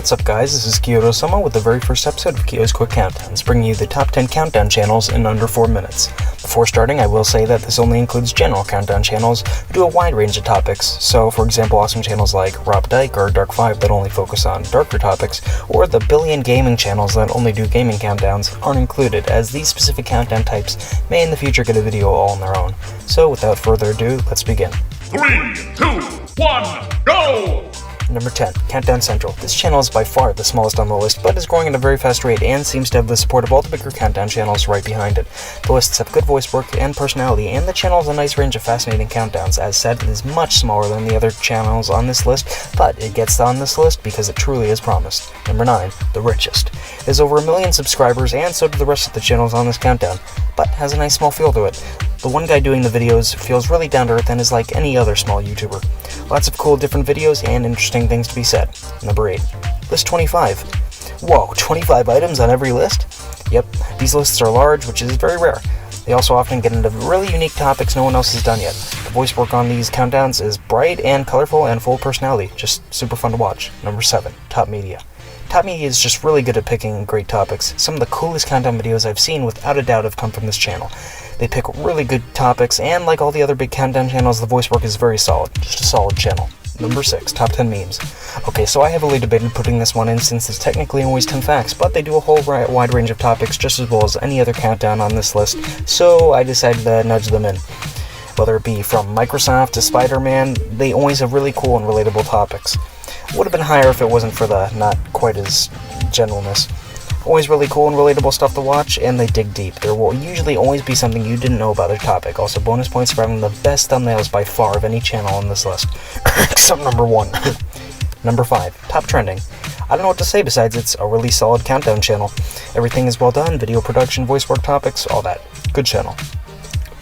What's up guys, this is Kyoto-sama with the very first episode of Kyo's Quick Countdowns, bringing you the top 10 countdown channels in under 4 minutes. Before starting, I will say that this only includes general countdown channels who do a wide range of topics, so for example awesome channels like Rob Dyke or Dark5 that only focus on darker topics, or the billion gaming channels that only do gaming countdowns aren't included, as these specific countdown types may in the future get a video all on their own. So without further ado, let's begin. 3, 2, 1, go! Number 10, Countdown Central. This channel is by far the smallest on the list, but is growing at a very fast rate and seems to have the support of all the bigger countdown channels right behind it. The lists have good voice work and personality, and the channel has a nice range of fascinating countdowns. As said, it is much smaller than the other channels on this list, but it gets on this list because it truly is promised. Number 9, The Richest. It has over 1 million subscribers, and so do the rest of the channels on this countdown, but has a nice small feel to it. The one guy doing the videos feels really down to earth and is like any other small YouTuber. Lots of cool different videos and interesting things to be said. Number 8. List 25. Whoa, 25 items on every list? Yep, these lists are large, which is very rare. They also often get into really unique topics no one else has done yet. The voice work on these countdowns is bright and colorful and full of personality, just super fun to watch. Number 7. Top Media. Top Media is just really good at picking great topics. Some of the coolest countdown videos I've seen without a doubt have come from this channel. They pick really good topics, and like all the other big countdown channels, the voice work is very solid. Just a solid channel. Number 6, Top 10 Memes. Okay, so I heavily debated putting this one in since it's technically always 10 facts, but they do a whole wide range of topics just as well as any other countdown on this list, so I decided to nudge them in. Whether it be from Microsoft to Spider-Man, they always have really cool and relatable topics. Would have been higher if it wasn't for the not quite as generalness. Always really cool and relatable stuff to watch, and they dig deep. There will usually always be something you didn't know about their topic. Also, bonus points for having the best thumbnails by far of any channel on this list. Except number 1. Number 5, Top Trending. I don't know what to say besides it's a really solid countdown channel. Everything is well done, video production, voice work topics, all that. Good channel.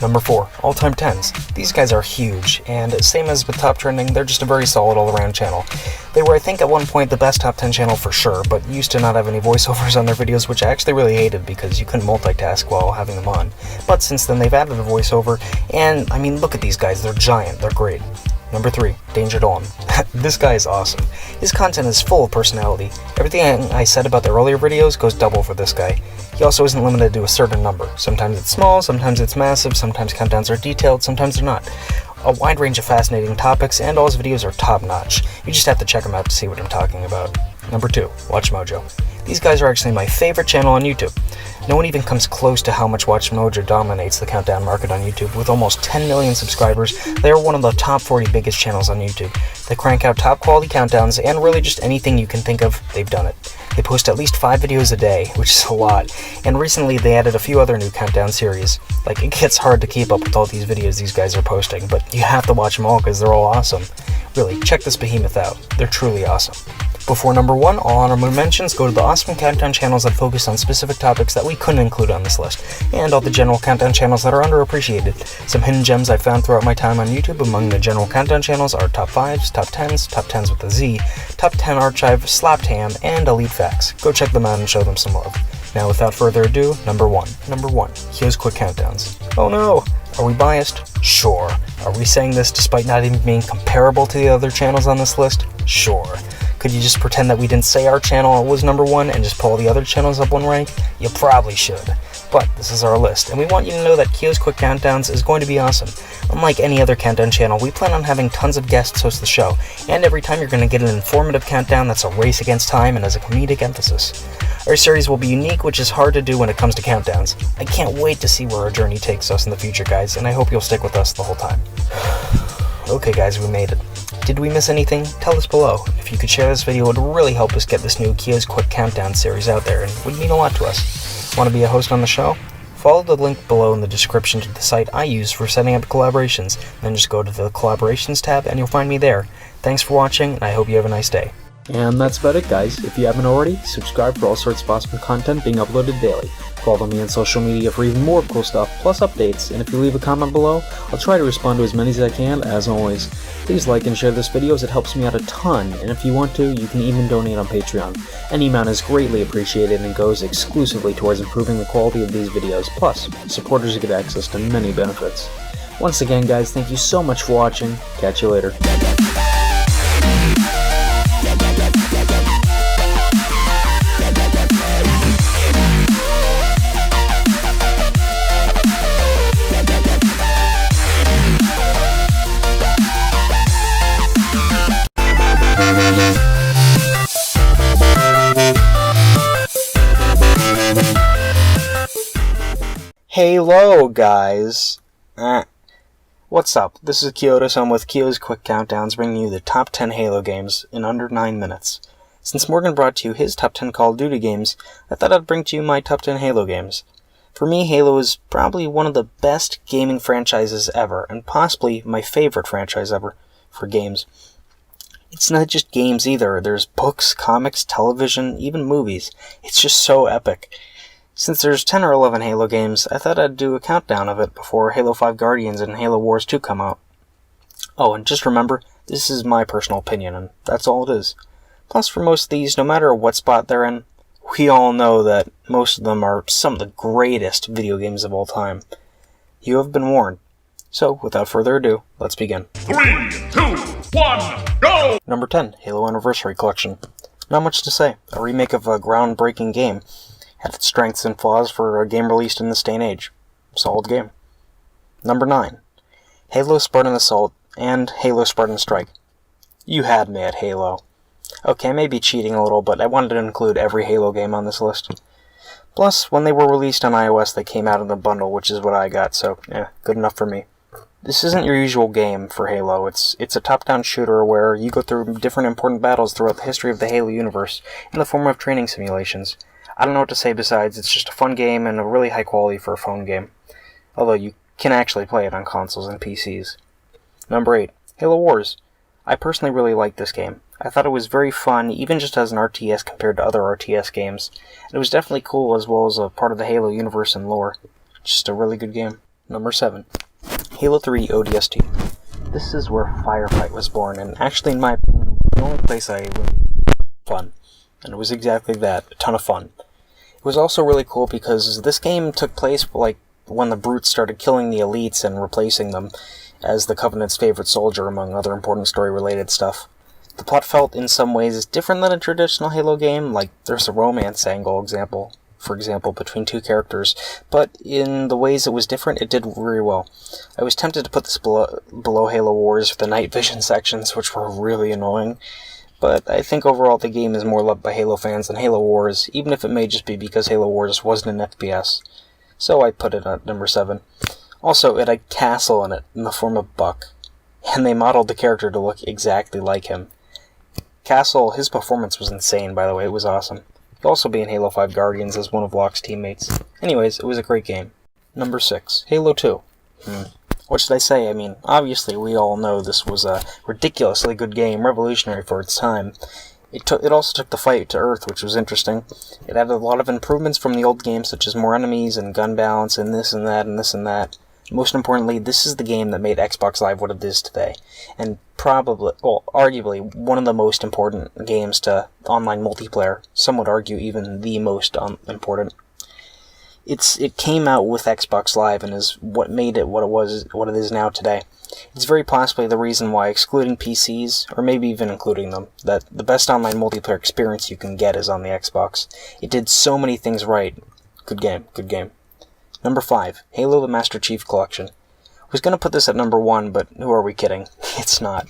Number 4, All Time 10s. These guys are huge, and same as with Top Trending, they're just a very solid all-around channel. They were, I think, at one point the best top 10 channel for sure, but used to not have any voiceovers on their videos, which I actually really hated because you couldn't multitask while having them on. But since then, they've added a voiceover, and, I mean, look at these guys, they're giant, they're great. Number 3, Danger Dawn. This guy is awesome. His content is full of personality. Everything I said about the earlier videos goes double for this guy. He also isn't limited to a certain number. Sometimes it's small, sometimes it's massive, sometimes countdowns are detailed, sometimes they're not. A wide range of fascinating topics, and all his videos are top-notch. You just have to check them out to see what I'm talking about. Number 2, Watch Mojo. These guys are actually my favorite channel on YouTube. No one even comes close to how much Watch Mojo dominates the countdown market on YouTube. With almost 10 million subscribers, they are one of the top 40 biggest channels on YouTube. They crank out top quality countdowns, and really just anything you can think of, they've done it. They post at least 5 videos a day, which is a lot, and recently they added a few other new countdown series. Like, it gets hard to keep up with all these videos these guys are posting, but you have to watch them all because they're all awesome. Really, check this behemoth out. They're truly awesome. Before number 1, all honorable mentions go to the awesome countdown channels that focus on specific topics that we couldn't include on this list, and all the general countdown channels that are underappreciated. Some hidden gems I found throughout my time on YouTube among the general countdown channels are Top 5s, Top 10s with a Z, Top 10 Archive, Slapped Ham, and Elite Facts. Go check them out and show them some love. Now without further ado, number 1. Here's Quick Countdowns. Oh no! Are we biased? Sure. Are we saying this despite not even being comparable to the other channels on this list? Sure. Could you just pretend that we didn't say our channel was number 1 and just pull all the other channels up one rank? You probably should. But this is our list, and we want you to know that Kyo's Quick Countdowns is going to be awesome. Unlike any other countdown channel, we plan on having tons of guests host the show, and every time you're going to get an informative countdown that's a race against time and has a comedic emphasis. Our series will be unique, which is hard to do when it comes to countdowns. I can't wait to see where our journey takes us in the future, guys, and I hope you'll stick with us the whole time. Okay guys, we made it. Did we miss anything? Tell us below. If you could share this video, it would really help us get this new Kyo's Quick Countdown series out there, and would mean a lot to us. Want to be a host on the show? Follow the link below in the description to the site I use for setting up collaborations, then just go to the Collaborations tab and you'll find me there. Thanks for watching, and I hope you have a nice day. And that's about it, guys. If you haven't already, subscribe for all sorts of awesome content being uploaded daily. Follow me on social media for even more cool stuff, plus updates, and if you leave a comment below, I'll try to respond to as many as I can, as always. Please like and share this video as it helps me out a ton, and if you want to, you can even donate on Patreon. Any amount is greatly appreciated and goes exclusively towards improving the quality of these videos, plus, supporters get access to many benefits. Once again, guys, thank you so much for watching. Catch you later. Halo, guys! What's up? This is Kyoto, so I'm with Kyo's Quick Countdowns, bringing you the top 10 Halo games in under 9 minutes. Since Morgan brought to you his top 10 Call of Duty games, I thought I'd bring to you my top 10 Halo games. For me, Halo is probably one of the best gaming franchises ever, and possibly my favorite franchise ever for games. It's not just games either. There's books, comics, television, even movies. It's just so epic. Since there's 10 or 11 Halo games, I thought I'd do a countdown of it before Halo 5 Guardians and Halo Wars 2 come out. Oh, and just remember, this is my personal opinion, and that's all it is. Plus, for most of these, no matter what spot they're in, we all know that most of them are some of the greatest video games of all time. You have been warned. So, without further ado, let's begin. 3, 2, 1, go! Number 10, Halo Anniversary Collection. Not much to say. A remake of a groundbreaking game. Had its strengths and flaws for a game released in this day and age. Solid game. Number 9, Halo Spartan Assault and Halo Spartan Strike. You had me at Halo. Okay, I may be cheating a little, but I wanted to include every Halo game on this list. Plus, when they were released on iOS, they came out in the bundle, which is what I got, so yeah, good enough for me. This isn't your usual game for Halo. It's a top-down shooter where you go through different important battles throughout the history of the Halo universe in the form of training simulations. I don't know what to say besides, it's just a fun game and a really high quality for a phone game. Although you can actually play it on consoles and PCs. Number 8, Halo Wars. I personally really liked this game. I thought it was very fun, even just as an RTS compared to other RTS games. It was definitely cool as well as a part of the Halo universe and lore. Just a really good game. Number 7, Halo 3 ODST. This is where Firefight was born, and actually in my opinion, the only place I really had fun. And it was exactly that, a ton of fun. It was also really cool because this game took place like when the Brutes started killing the elites and replacing them as the Covenant's favorite soldier, among other important story-related stuff. The plot felt in some ways different than a traditional Halo game, like there's a romance angle for example, between two characters, but in the ways it was different, it did very well. I was tempted to put this below Halo Wars for the night vision sections, which were really annoying, but I think overall the game is more loved by Halo fans than Halo Wars, even if it may just be because Halo Wars wasn't an FPS. So I put it at number 7. Also, it had Castle in it, in the form of Buck, and they modeled the character to look exactly like him. Castle, his performance was insane, by the way, it was awesome. He'll also be in Halo 5 Guardians as one of Locke's teammates. Anyways, it was a great game. Number 6, Halo 2. What should I say? I mean, obviously we all know this was a ridiculously good game, revolutionary for its time. It also took the fight to Earth, which was interesting. It added a lot of improvements from the old games, such as more enemies and gun balance and this and that and this and that. Most importantly, this is the game that made Xbox Live what it is today, and arguably, one of the most important games to online multiplayer. Some would argue even the most important. It came out with Xbox Live and is what made it what it is now today. It's very possibly the reason why, excluding PCs, or maybe even including them, that the best online multiplayer experience you can get is on the Xbox. It did so many things right. Good game, good game. Number 5, Halo the Master Chief Collection. I was going to put this at number 1, but who are we kidding? It's not.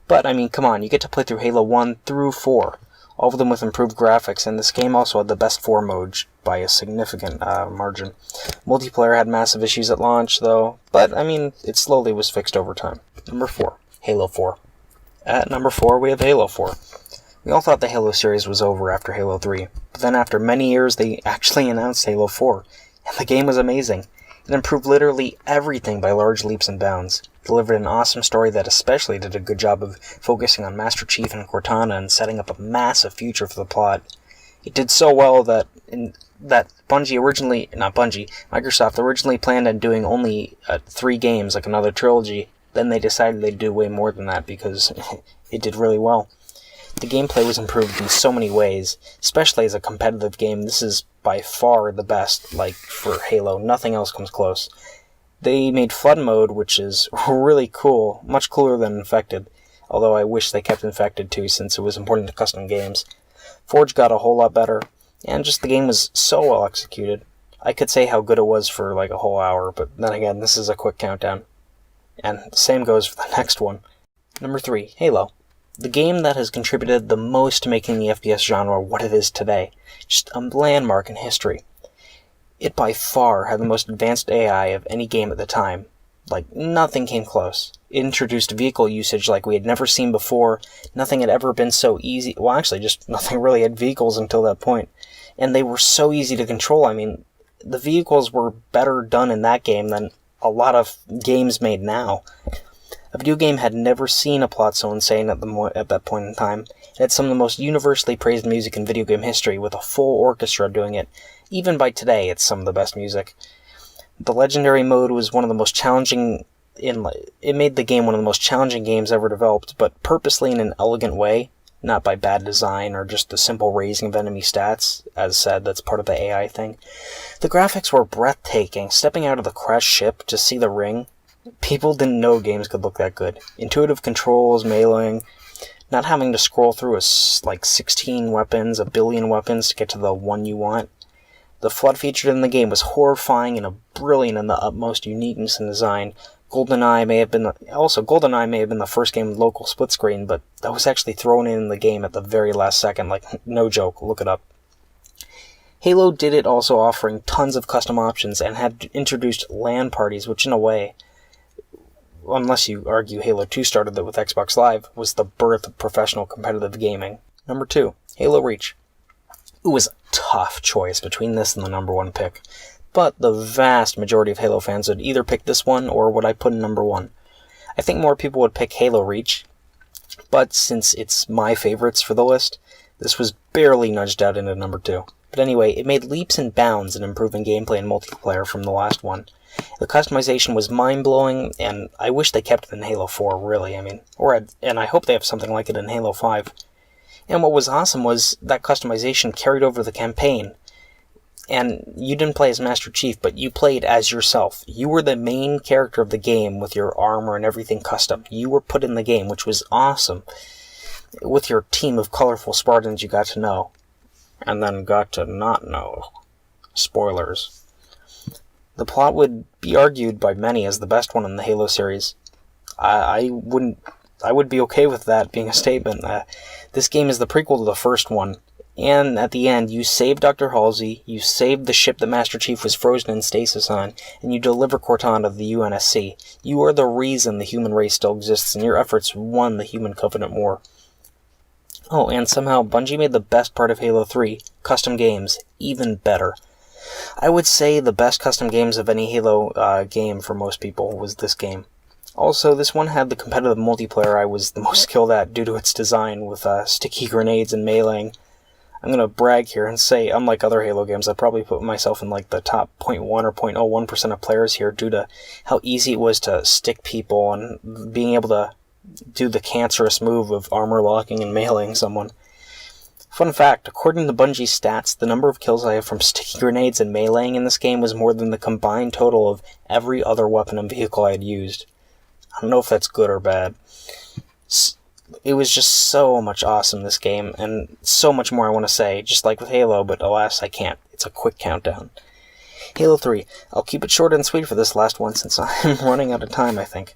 But, I mean, come on, you get to play through Halo 1 through 4. All of them with improved graphics, and this game also had the best 4 modes by a significant margin. Multiplayer had massive issues at launch, though, but, I mean, it slowly was fixed over time. Number 4, Halo 4. At number 4, we have Halo 4. We all thought the Halo series was over after Halo 3, but then after many years they actually announced Halo 4, and the game was amazing. It improved literally everything by large leaps and bounds. It delivered an awesome story that especially did a good job of focusing on Master Chief and Cortana and setting up a massive future for the plot. It did so well that Microsoft originally planned on doing only 3 games, like another trilogy. Then they decided they'd do way more than that because it did really well. The gameplay was improved in so many ways, especially as a competitive game. This is by far the best, like, for Halo. Nothing else comes close. They made Flood Mode, which is really cool, much cooler than Infected, although I wish they kept Infected too, since it was important to custom games. Forge got a whole lot better, and just the game was so well executed. I could say how good it was for like a whole hour, but then again, this is a quick countdown. And the same goes for the next one. Number 3, Halo. The game that has contributed the most to making the FPS genre what it is today. Just a landmark in history. It by far had the most advanced AI of any game at the time. Like, nothing came close. It introduced vehicle usage like we had never seen before. Nothing had ever been so easy. Well, actually, just nothing really had vehicles until that point. And they were so easy to control. I mean, the vehicles were better done in that game than a lot of games made now. A video game had never seen a plot so insane at that point in time. It had some of the most universally praised music in video game history, with a full orchestra doing it. Even by today, it's some of the best music. The legendary mode was one of the most challenging. It made the game one of the most challenging games ever developed, but purposely in an elegant way, not by bad design or just the simple raising of enemy stats. As said, that's part of the AI thing. The graphics were breathtaking. Stepping out of the crashed ship to see the ring, people didn't know games could look that good. Intuitive controls, meleeing, not having to scroll through 16 weapons, a billion weapons to get to the one you want. The flood featured in the game was horrifying and brilliant in the utmost uniqueness in design. GoldenEye may have been the first game with local split screen, but that was actually thrown in the game at the very last second, like, no joke, look it up. Halo did it also offering tons of custom options and had introduced LAN parties, which in a way, unless you argue Halo 2 started it with Xbox Live, was the birth of professional competitive gaming. Number 2, Halo Reach. It was a tough choice between this and the number 1 pick, but the vast majority of Halo fans would either pick this one or what I put in number 1. I think more people would pick Halo Reach, but since it's my favorites for the list, this was barely nudged out into number 2. But anyway, it made leaps and bounds in improving gameplay and multiplayer from the last one. The customization was mind-blowing, and I wish they kept it in Halo 4, really, and I hope they have something like it in Halo 5. And what was awesome was that customization carried over the campaign. And you didn't play as Master Chief, but you played as yourself. You were the main character of the game with your armor and everything custom. You were put in the game, which was awesome. With your team of colorful Spartans you got to know. And then got to not know. Spoilers. The plot would be argued by many as the best one in the Halo series. I would be okay with that being a statement. This game is the prequel to the first one, and at the end, you save Dr. Halsey, you save the ship that Master Chief was frozen in stasis on, and you deliver Cortana to the UNSC. You are the reason the human race still exists, and your efforts won the Human Covenant War. Oh, and somehow Bungie made the best part of Halo 3, custom games, even better. I would say the best custom games of any Halo game for most people was this game. Also, this one had the competitive multiplayer I was the most skilled at due to its design, with sticky grenades and meleeing. I'm going to brag here and say, unlike other Halo games, I probably put myself in like the top 0.1 or 0.01% of players here due to how easy it was to stick people and being able to do the cancerous move of armor locking and meleeing someone. Fun fact, according to Bungie's stats, the number of kills I have from sticky grenades and meleeing in this game was more than the combined total of every other weapon and vehicle I had used. I don't know if that's good or bad. It was just so much awesome, this game, and so much more I want to say, just like with Halo, but alas, I can't. It's a quick countdown. Halo 3. I'll keep it short and sweet for this last one, since I'm running out of time, I think.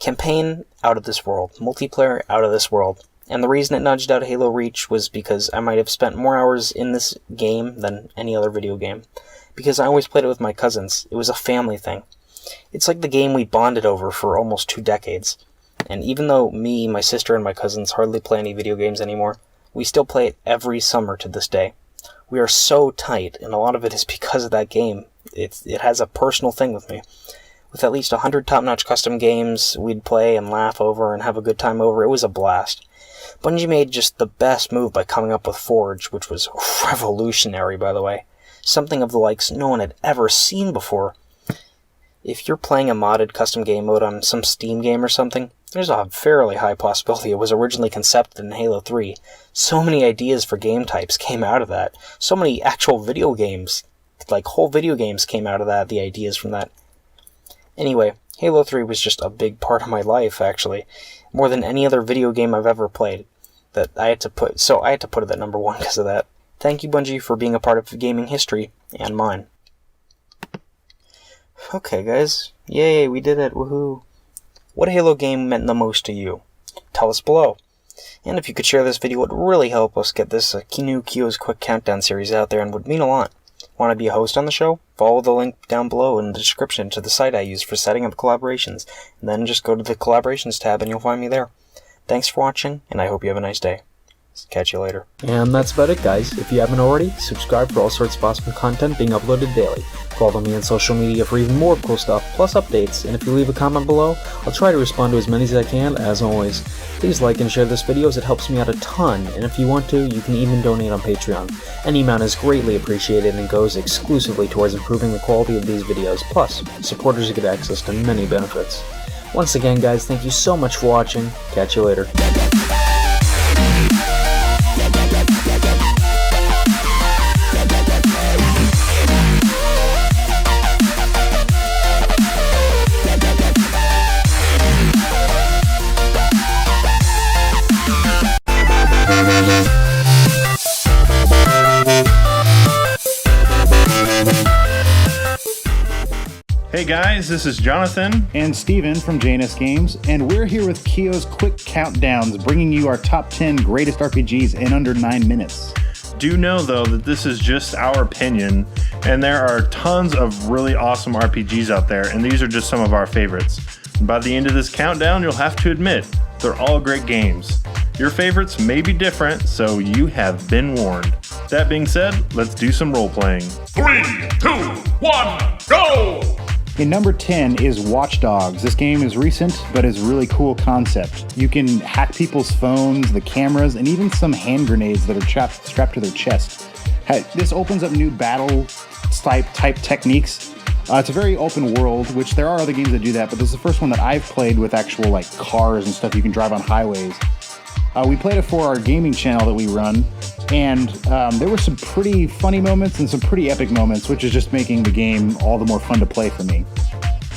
Campaign, out of this world. Multiplayer, out of this world. And the reason it nudged out Halo Reach was because I might have spent more hours in this game than any other video game. Because I always played it with my cousins. It was a family thing. It's like the game we bonded over for almost 2 decades. And even though me, my sister, and my cousins hardly play any video games anymore, we still play it every summer to this day. We are so tight, and a lot of it is because of that game. It has a personal thing with me. With at least 100 top-notch custom games we'd play and laugh over and have a good time over, it was a blast. Bungie made just the best move by coming up with Forge, which was revolutionary, by the way. Something of the likes no one had ever seen before. If you're playing a modded custom game mode on some Steam game or something, there's a fairly high possibility it was originally conceived in Halo 3. So many ideas for game types came out of that. So many actual video games, like whole video games came out of that, the ideas from that. Anyway, Halo 3 was just a big part of my life, actually. More than any other video game I've ever played. I had to put it at number 1 because of that. Thank you, Bungie, for being a part of gaming history, and mine. Okay, guys. Yay, we did it. Woohoo. What Halo game meant the most to you? Tell us below. And if you could share this video, it would really help us get this new Kyo's Quick Countdown series out there and would mean a lot. Want to be a host on the show? Follow the link down below in the description to the site I use for setting up collaborations, and then just go to the collaborations tab and you'll find me there. Thanks for watching, and I hope you have a nice day. Catch you later. And that's about it, guys. If you haven't already, subscribe for all sorts of awesome content being uploaded daily. Follow me on social media for even more cool stuff, plus updates, and if you leave a comment below, I'll try to respond to as many as I can, as always. Please like and share this video as it helps me out a ton, and if you want to, you can even donate on Patreon. Any amount is greatly appreciated and goes exclusively towards improving the quality of these videos, plus, supporters get access to many benefits. Once again, guys, thank you so much for watching. Catch you later. Hey guys, this is Jonathan and Steven from JNS Games, and we're here with Kio's Quick Countdowns, bringing you our top 10 greatest RPGs in under 9 minutes. Do know though that this is just our opinion, and there are tons of really awesome RPGs out there, and these are just some of our favorites. And by the end of this countdown, you'll have to admit, they're all great games. Your favorites may be different, so you have been warned. That being said, let's do some role-playing. 3, 2, 1, go! In number 10 is Watch Dogs. This game is recent, but is a really cool concept. You can hack people's phones, the cameras, and even some hand grenades that are strapped to their chest. This opens up new battle type techniques. It's a very open world, which there are other games that do that, but this is the first one that I've played with actual like cars and stuff you can drive on highways. We played it for our gaming channel that we run, and there were some pretty funny moments and some pretty epic moments, which is just making the game all the more fun to play for me.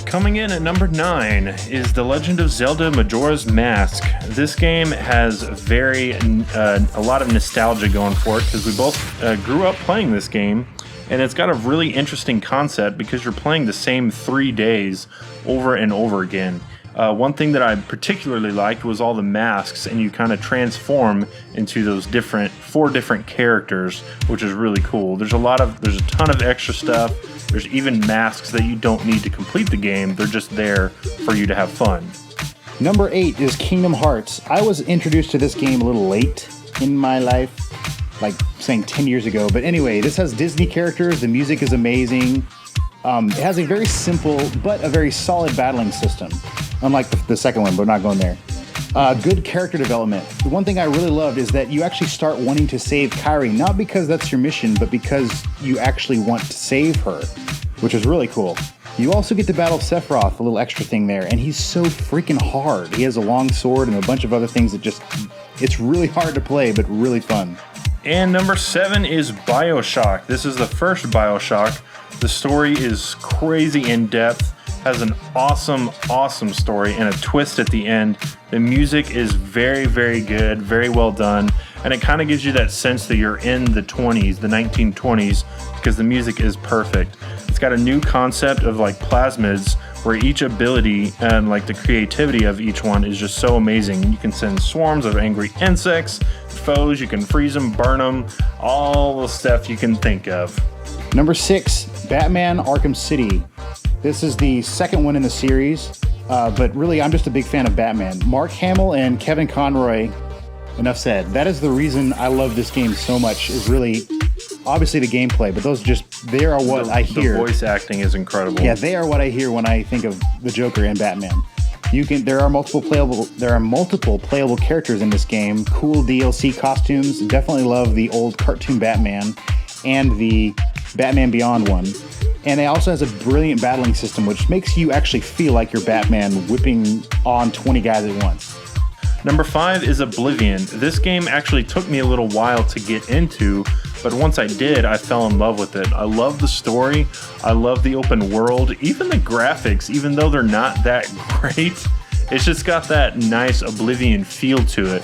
Coming in at number 9 is The Legend of Zelda Majora's Mask. This game has a lot of nostalgia going for it because we both grew up playing this game, and it's got a really interesting concept because you're playing the same 3 days over and over again. One thing that I particularly liked was all the masks, and you kind of transform into those 4 different characters, which is really cool. There's a ton of extra stuff. There's even masks that you don't need to complete the game. They're just there for you to have fun. Number 8 is Kingdom Hearts. I was introduced to this game a little late in my life, like saying 10 years ago. But anyway, this has Disney characters. The music is amazing. It has a very simple but a very solid battling system. Unlike the second one, but we're not going there. Good character development. The one thing I really loved is that you actually start wanting to save Kairi, not because that's your mission, but because you actually want to save her, which is really cool. You also get to battle Sephiroth, a little extra thing there, and he's so freaking hard. He has a long sword and a bunch of other things that it's really hard to play, but really fun. And number 7 is BioShock. This is the first BioShock. The story is crazy in depth. Has an awesome story and a twist at the end. The music is very, very good, very well done, and it kind of gives you that sense that you're in the 20s, the 1920s, because the music is perfect. It's got a new concept of like plasmids, where each ability and like the creativity of each one is just so amazing. You can send swarms of angry insects, foes, you can freeze them, burn them, all the stuff you can think of. Number 6, Batman Arkham City. This is the second one in the series, but really I'm just a big fan of Batman. Mark Hamill and Kevin Conroy, enough said. That is the reason I love this game so much, is really obviously the gameplay, but they are what I hear. The voice acting is incredible. Yeah, they are what I hear when I think of the Joker and Batman. There are multiple playable characters in this game. Cool DLC costumes. Definitely love the old cartoon Batman and the Batman Beyond one. And it also has a brilliant battling system, which makes you actually feel like you're Batman whipping on 20 guys at once. Number 5 is Oblivion. This game actually took me a little while to get into, but once I did, I fell in love with it. I love the story, I love the open world, even the graphics, even though they're not that great, it's just got that nice Oblivion feel to it.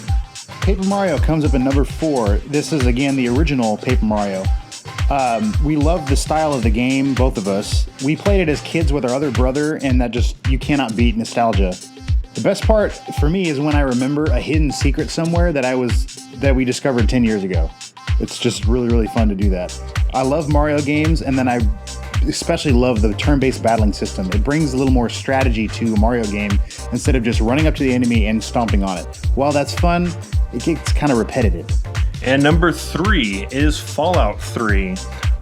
Paper Mario comes up at number 4. This is, again, the original Paper Mario. We love the style of the game, both of us. We played it as kids with our other brother, and you cannot beat nostalgia. The best part for me is when I remember a hidden secret somewhere that we discovered 10 years ago. It's just really, really fun to do that. I love Mario games, and then I especially love the turn-based battling system. It brings a little more strategy to a Mario game instead of just running up to the enemy and stomping on it. While that's fun, it gets kind of repetitive. And number 3 is Fallout 3.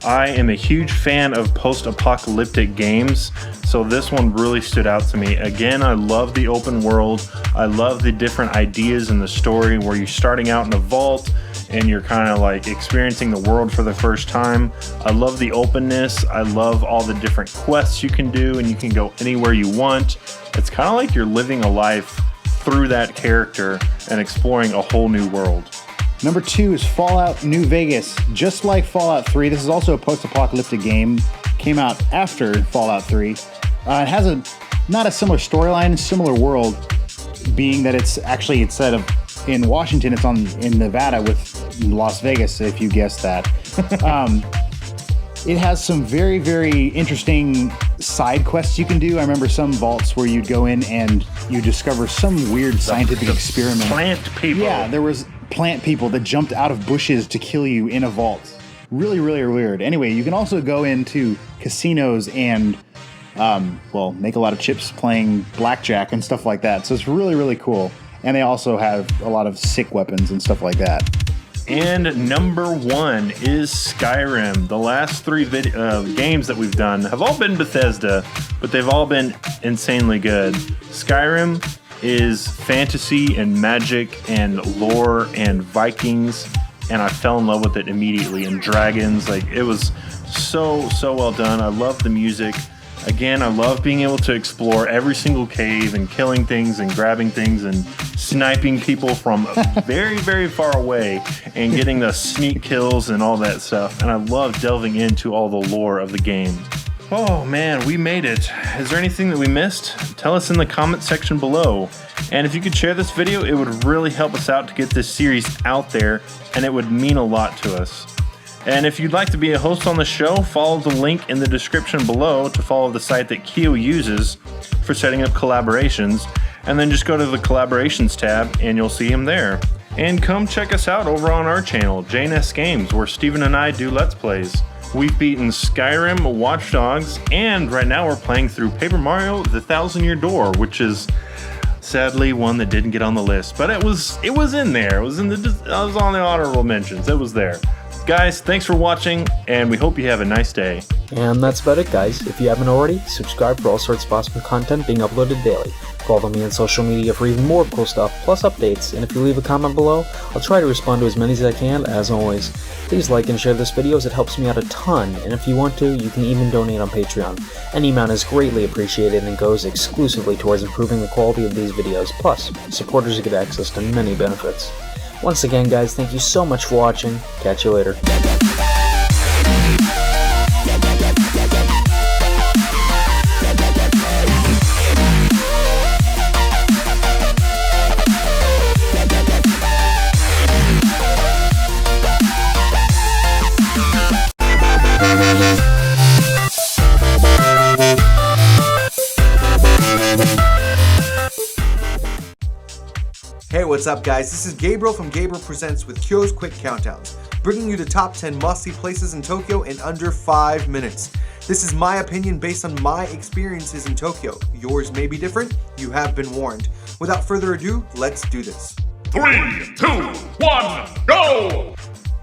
I am a huge fan of post-apocalyptic games, so this one really stood out to me. Again, I love the open world. I love the different ideas in the story where you're starting out in a vault and you're kind of like experiencing the world for the first time. I love the openness. I love all the different quests you can do, and you can go anywhere you want. It's kind of like you're living a life through that character and exploring a whole new world. Number 2 is Fallout New Vegas. Just like Fallout 3, this is also a post-apocalyptic game. Came out after Fallout 3. It has not a similar storyline, similar world, being that it's actually, instead of in Washington, it's in Nevada with Las Vegas, if you guessed that. It has some very, very interesting side quests you can do. I remember some vaults where you'd go in and you discover some weird scientific experiment. Plant people. Yeah, there was plant people that jumped out of bushes to kill you in a vault. Really, really weird. Anyway, you can also go into casinos and, make a lot of chips playing blackjack and stuff like that. So it's really, really cool. And they also have a lot of sick weapons and stuff like that. And number 1 is Skyrim. The last 3 games that we've done have all been Bethesda, but they've all been insanely good. Skyrim is fantasy and magic and lore and Vikings, and I fell in love with it immediately. And dragons, like, it was so well done. I love the music. Again, I love being able to explore every single cave and killing things and grabbing things and sniping people from very, very far away and getting the sneak kills and all that stuff. And I love delving into all the lore of the game. Oh man, we made it. Is there anything that we missed? Tell us in the comment section below. And if you could share this video, it would really help us out to get this series out there, and it would mean a lot to us. And if you'd like to be a host on the show, follow the link in the description below to follow the site that Keo uses for setting up collaborations, and then just go to the collaborations tab and you'll see him there. And come check us out over on our channel, JNS Games, where Steven and I do Let's Plays. We've beaten Skyrim, Watch Dogs, and right now we're playing through Paper Mario: The Thousand Year Door, which is sadly one that didn't get on the list, but it was in there. It was on the honorable mentions. It was there. Guys, thanks for watching, and we hope you have a nice day. And that's about it, guys. If you haven't already, subscribe for all sorts of awesome content being uploaded daily. Follow me on social media for even more cool stuff, plus updates, and if you leave a comment below, I'll try to respond to as many as I can, as always. Please like and share this video as it helps me out a ton, and if you want to, you can even donate on Patreon. Any amount is greatly appreciated and goes exclusively towards improving the quality of these videos, plus supporters get access to many benefits. Once again, guys, thank you so much for watching. Catch you later. Hey, what's up guys? This is Gabriel from Gabriel Presents with Kyo's Quick Countdowns, bringing you the top 10 must-see places in Tokyo in under 5 minutes. This is my opinion based on my experiences in Tokyo. Yours may be different, you have been warned. Without further ado, let's do this. 3, 2, 1, go!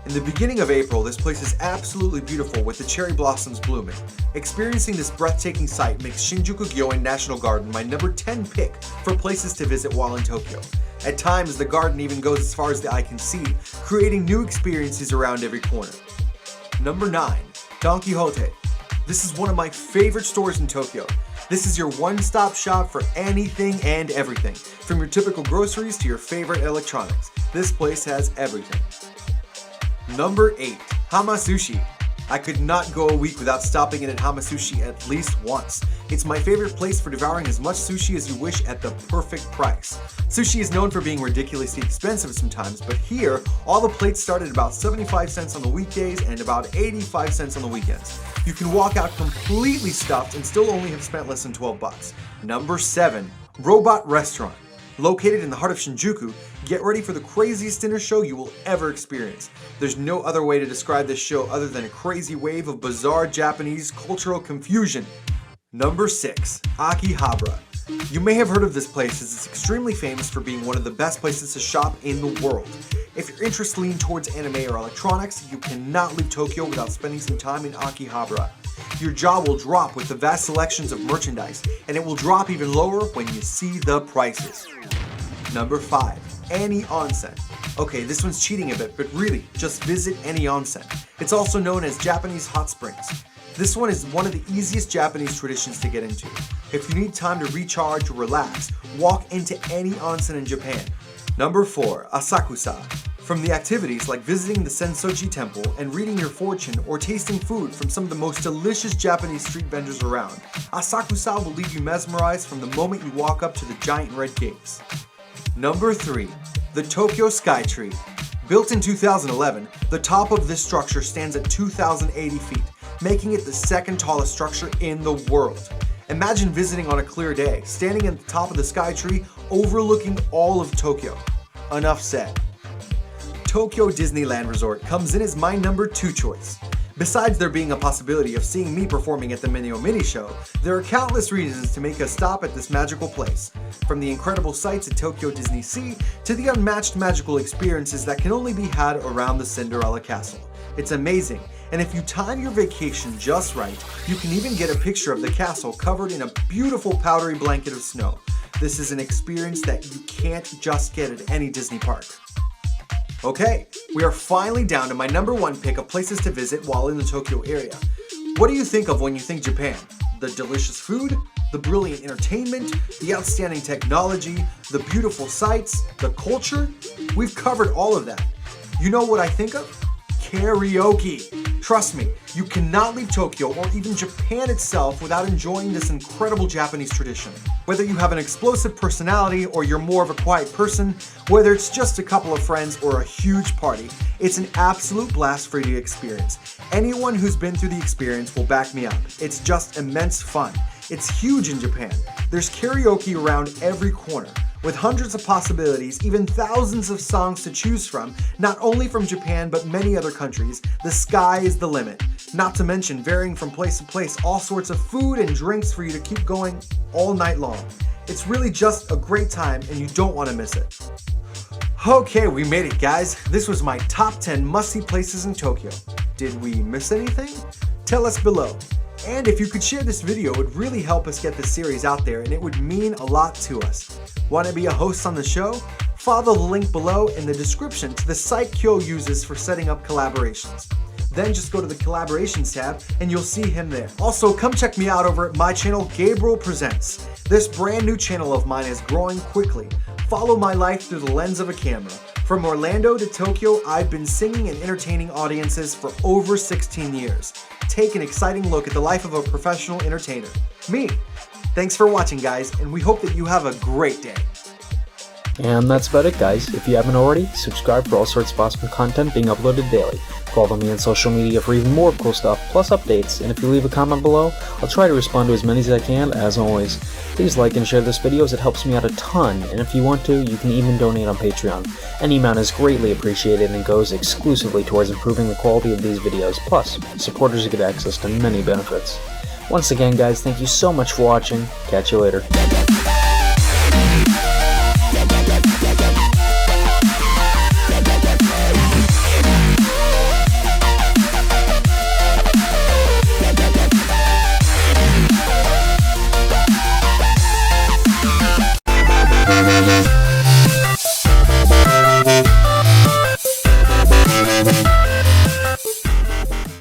In the beginning of April, this place is absolutely beautiful with the cherry blossoms blooming. Experiencing this breathtaking sight makes Shinjuku Gyoen National Garden my number 10 pick for places to visit while in Tokyo. At times, the garden even goes as far as the eye can see, creating new experiences around every corner. Number 9. Don Quijote. This is one of my favorite stores in Tokyo. This is your one-stop shop for anything and everything, from your typical groceries to your favorite electronics. This place has everything. Number 8. Hama Sushi. I could not go a week without stopping in at Hama Sushi at least once. It's my favorite place for devouring as much sushi as you wish at the perfect price. Sushi is known for being ridiculously expensive sometimes, but here, all the plates start at about 75 cents on the weekdays and about 85 cents on the weekends. You can walk out completely stuffed and still only have spent less than 12 bucks. Number 7. Robot Restaurant. Located in the heart of Shinjuku, Get ready for the craziest dinner show you will ever experience. There's no other way to describe this show other than a crazy wave of bizarre Japanese cultural confusion. Number 6. Akihabara. You may have heard of this place as it's extremely famous for being one of the best places to shop in the world. If your interests lean towards anime or electronics, you cannot leave Tokyo without spending some time in Akihabara. Your jaw will drop with the vast selections of merchandise, and it will drop even lower when you see the prices. Number 5. Any Onsen. Okay, this one's cheating a bit, but really, just visit any onsen. It's also known as Japanese hot springs. This one is one of the easiest Japanese traditions to get into. If you need time to recharge or relax, walk into any onsen in Japan. Number 4. Asakusa. From the activities like visiting the Sensoji Temple and reading your fortune or tasting food from some of the most delicious Japanese street vendors around, Asakusa will leave you mesmerized from the moment you walk up to the giant red gates. Number 3. The Tokyo Skytree. Built in 2011, the top of this structure stands at 2,080 feet, making it the second tallest structure in the world. Imagine visiting on a clear day, standing at the top of the Skytree, overlooking all of Tokyo. Enough said. Tokyo Disneyland Resort comes in as my number 2 choice. Besides there being a possibility of seeing me performing at the Minio Mini Show, there are countless reasons to make a stop at this magical place. From the incredible sights at Tokyo Disney Sea to the unmatched magical experiences that can only be had around the Cinderella Castle. It's amazing, and if you time your vacation just right, you can even get a picture of the castle covered in a beautiful powdery blanket of snow. This is an experience that you can't just get at any Disney park. Okay, we are finally down to my number 1 pick of places to visit while in the Tokyo area. What do you think of when you think Japan? The delicious food, the brilliant entertainment, the outstanding technology, the beautiful sights, the culture? We've covered all of that. You know what I think of? Karaoke. Trust me, you cannot leave Tokyo or even Japan itself without enjoying this incredible Japanese tradition. Whether you have an explosive personality or you're more of a quiet person, whether it's just a couple of friends or a huge party, it's an absolute blast for you to experience. Anyone who's been through the experience will back me up. It's just immense fun. It's huge in Japan. There's karaoke around every corner. With hundreds of possibilities, even thousands of songs to choose from, not only from Japan but many other countries, the sky is the limit. Not to mention varying from place to place, all sorts of food and drinks for you to keep going all night long. It's really just a great time and you don't want to miss it. Okay, we made it, guys. This was my top 10 must-see places in Tokyo. Did we miss anything? Tell us below. And if you could share this video, it would really help us get this series out there and it would mean a lot to us. Want to be a host on the show? Follow the link below in the description to the site Kyo uses for setting up collaborations. Then just go to the collaborations tab and you'll see him there. Also, come check me out over at my channel, Gabriel Presents. This brand new channel of mine is growing quickly. Follow my life through the lens of a camera. From Orlando to Tokyo, I've been singing and entertaining audiences for over 16 years. Take an exciting look at the life of a professional entertainer. Me. Thanks for watching, guys, and we hope that you have a great day. And that's about it, guys. If you haven't already, subscribe for all sorts of awesome content being uploaded daily. Follow me on social media for even more cool stuff, plus updates, and if you leave a comment below, I'll try to respond to as many as I can, as always. Please like and share this video as it helps me out a ton, and if you want to, you can even donate on Patreon. Any amount is greatly appreciated and goes exclusively towards improving the quality of these videos, plus, supporters get access to many benefits. Once again, guys, thank you so much for watching. Catch you later.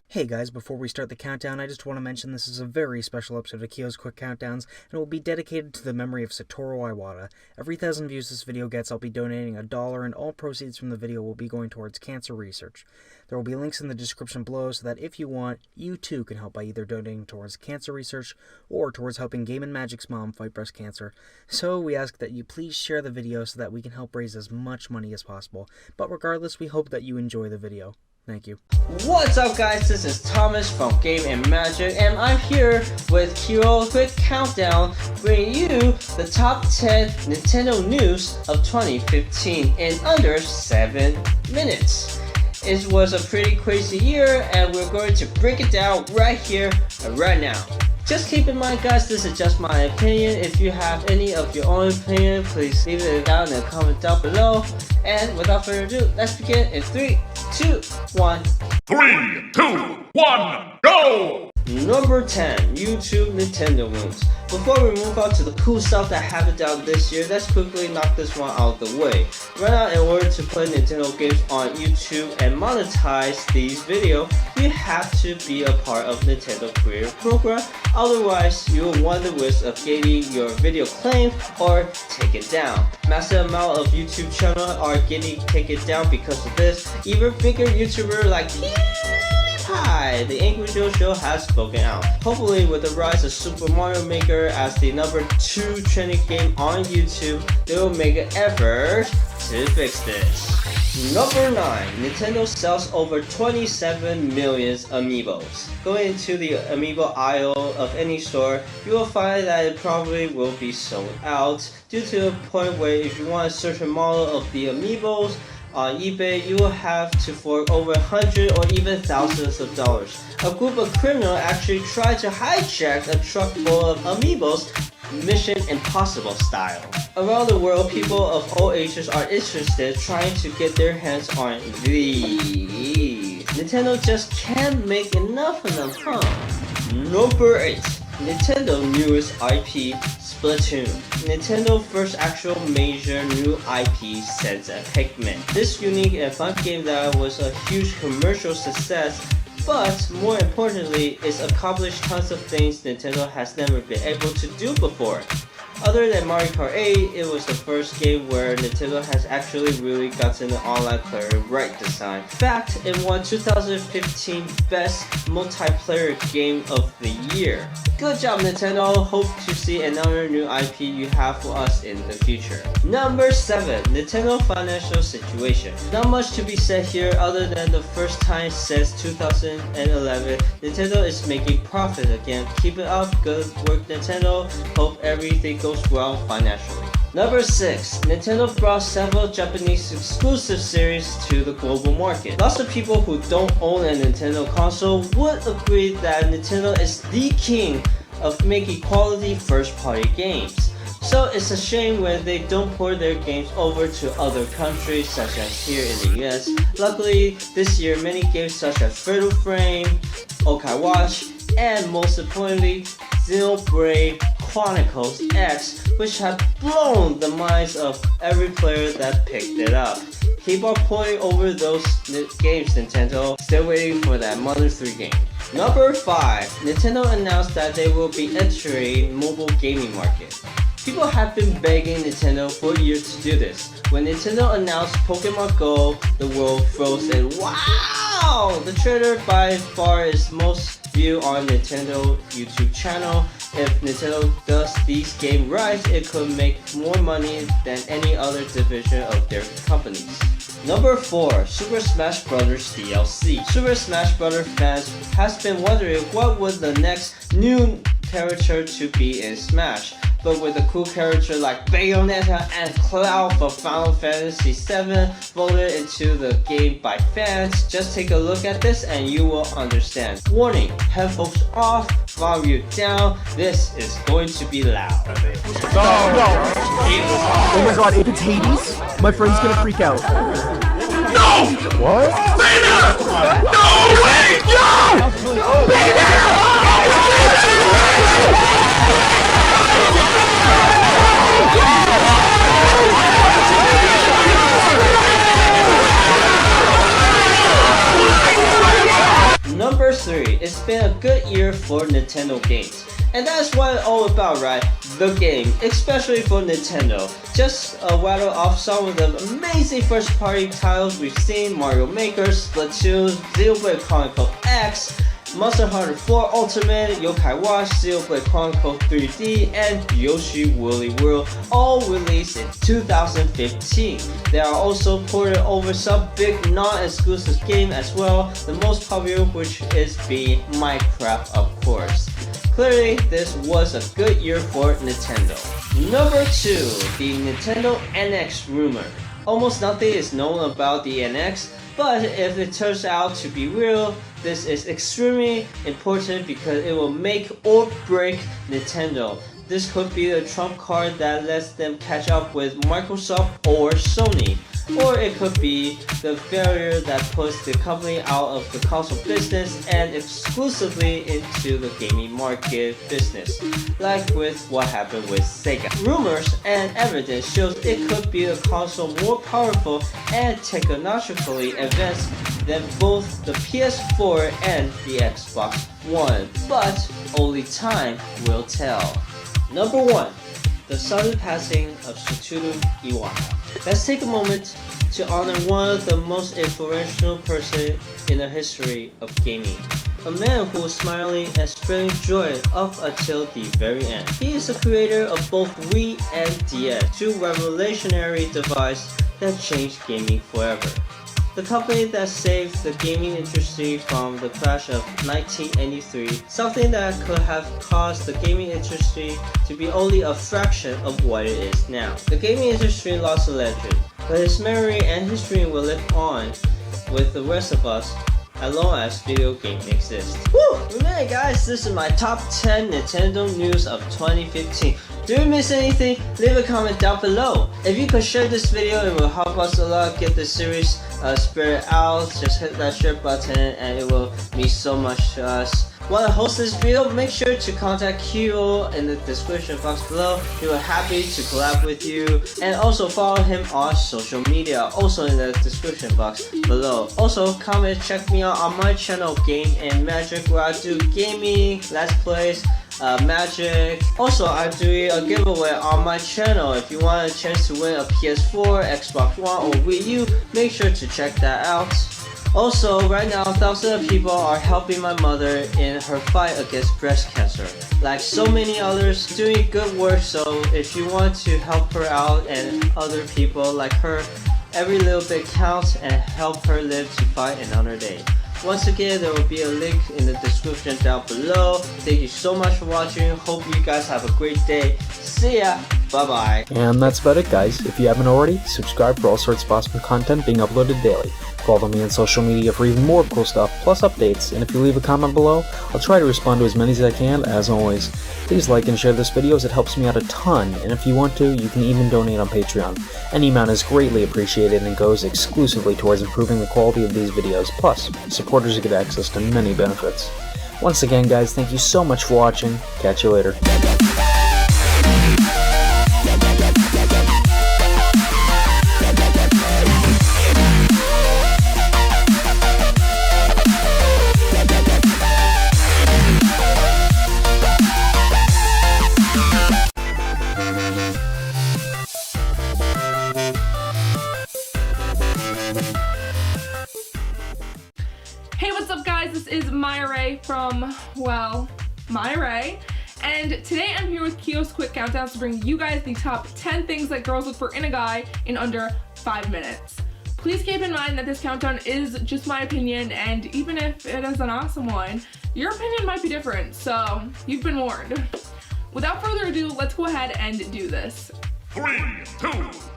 Hey guys, before we start the countdown, I just want to mention this is a very special episode of Kyo's Quick Countdowns, and it will be dedicated to the memory of Satoru Iwata. Every 1,000 views this video gets, I'll be donating $1, and all proceeds from the video will be going towards cancer research. There will be links in the description below so that if you want, you too can help by either donating towards cancer research or towards helping Game & Magic's mom fight breast cancer. So we ask that you please share the video so that we can help raise as much money as possible. But regardless, we hope that you enjoy the video. Thank you. What's up, guys? This is Thomas from Game and Magic, and I'm here with Hero Quick Countdown, bringing you the top 10 Nintendo news of 2015 in under 7 minutes. It was a pretty crazy year, and we're going to break it down right here and right now. Just keep in mind, guys, this is just my opinion. If you have any of your own opinion, please leave it down in the comment down below. And without further ado, let's begin in 3, 2, 1. 3, 2, 1, go! Number 10, YouTube Nintendo news. Before we move on to the cool stuff that happened down this year, let's quickly knock this one out of the way. Right now, in order to play Nintendo games on YouTube and monetize these videos, you have to be a part of Nintendo Creator Program. Otherwise, you will run the risk of getting your video claimed or taken down. Massive amount of YouTube channels are getting taken down because of this. Even bigger YouTuber like PewDiePie, the Angry Joe Show, has spoken out. Hopefully, with the rise of Super Mario Maker as the number 2 trending game on YouTube, they will make an effort to fix this. Number 9, Nintendo sells over 27 million amiibos. Going into the amiibo aisle of any store, you will find that it probably will be sold out, due to a point where if you want a certain model of the amiibos on eBay, you will have to fork over hundreds or even thousands of dollars. A group of criminals actually tried to hijack a truck full of amiibos, Mission Impossible style. Around the world, people of all ages are interested trying to get their hands on these. Nintendo just can't make enough of them, huh? Number 8. Nintendo newest IP, Splatoon. Nintendo first actual major new IP since Pikmin. This unique and fun game that was a huge commercial success, but more importantly, it's accomplished tons of things Nintendo has never been able to do before. Other than Mario Kart 8, it was the first game where Nintendo has actually really gotten the online player right this time. In fact, it won 2015 Best Multiplayer Game of the Year. Good job, Nintendo. Hope to see another new IP you have for us in the future. Number 7, Nintendo financial situation. Not much to be said here other than the first time since 2011, Nintendo is making profit again. Keep it up. Good work, Nintendo. Hope everything goes well financially. Number 6, Nintendo brought several Japanese exclusive series to the global market. Lots of people who don't own a Nintendo console would agree that Nintendo is the king of making quality first-party games. So it's a shame when they don't port their games over to other countries such as here in the US. Luckily, this year many games such as Fatal Frame, Okai Watch, and most importantly, Xenoblade Chronicles X, which have blown the minds of every player that picked it up. Keep on porting over those games, Nintendo. Still waiting for that Mother 3 game. Number 5, Nintendo announced that they will be entering mobile gaming market. People have been begging Nintendo for years to do this. When Nintendo announced Pokemon Go, the world froze and wow! The trailer by far is most viewed on Nintendo YouTube channel. If Nintendo does these games right, it could make more money than any other division of their companies. Number 4, Super Smash Bros. DLC. Super Smash Bros. Fans has been wondering what was the next new character to be in Smash. But with a cool character like Bayonetta and Cloud from Final Fantasy VII voted into the game by fans, just take a look at this and you will understand. Warning, headphones off, volume down, this is going to be loud. Oh my god, if it's Hades, my friend's gonna freak out. No! What? Stay there! No! Wait! No! Stay Number 3, it's been a good year for Nintendo games. And that's what it's all about, right? The game, especially for Nintendo. Just rattle off some of the amazing first-party titles we've seen: Mario Maker, Splatoon, Xenoblade Chronicles X, Monster Hunter 4 Ultimate, Yokai Watch, Xenoblade Chronicles 3D, and Yoshi Woolly World, all released in 2015. They are also ported over some big non-exclusive game as well, the most popular which is being Minecraft, of course. Clearly, this was a good year for Nintendo. Number 2, the Nintendo NX rumor. Almost nothing is known about the NX, but if it turns out to be real, this is extremely important because it will make or break Nintendo. This could be the trump card that lets them catch up with Microsoft or Sony. Or it could be the failure that puts the company out of the console business and exclusively into the gaming market business, like with what happened with Sega. Rumors and evidence shows it could be a console more powerful and technologically advanced than both the PS4 and the Xbox One, but only time will tell. Number 1. The sudden passing of Satoru Iwata. Let's take a moment to honor one of the most influential persons in the history of gaming. A man who was smiling and spreading joy up until the very end. He is the creator of both Wii and DS, two revolutionary devices that changed gaming forever. The company that saved the gaming industry from the crash of 1983, something that could have caused the gaming industry to be only a fraction of what it is now. The gaming industry lost a legend, but his memory and history will live on with the rest of us as long as video games exist. Woo! Remember guys, this is my top 10 Nintendo news of 2015. Did we miss anything? Leave a comment down below. If you could share this video, it will help us a lot get this series spread out. Just hit that share button and it will mean so much to us. While I host this video, make sure to contact Kyo in the description box below. He will be happy to collab with you. And also follow him on social media, also in the description box below. Also, comment, check me out on my channel, Game and Magic, where I do gaming, let's plays, magic. Also, I'm doing a giveaway on my channel. If you want a chance to win a PS4, Xbox One, or Wii U, make sure to check that out. Also, right now, thousands of people are helping my mother in her fight against breast cancer. Like so many others, doing good work, so if you want to help her out and other people like her, every little bit counts and help her live to fight another day. Once again, there will be a link in the description down below. Thank you so much for watching. Hope you guys have a great day. See ya. Bye-bye. And that's about it, guys. If you haven't already, subscribe for all sorts of awesome content being uploaded daily. Follow me on social media for even more cool stuff, plus updates, and if you leave a comment below, I'll try to respond to as many as I can, as always. Please like and share this video as it helps me out a ton, and if you want to, you can even donate on Patreon. Any amount is greatly appreciated and goes exclusively towards improving the quality of these videos, plus, supporters get access to many benefits. Once again, guys, thank you so much for watching. Catch you later. Hey, what's up guys? This is Maya Ray from, well, Maya Ray. And today I'm here with Kyo's Quick Countdowns to bring you guys the top 10 things that girls look for in a guy in under 5 minutes. Please keep in mind that this countdown is just my opinion, and even if it is an awesome one, your opinion might be different, so you've been warned. Without further ado, let's go ahead and do this. 3, 2,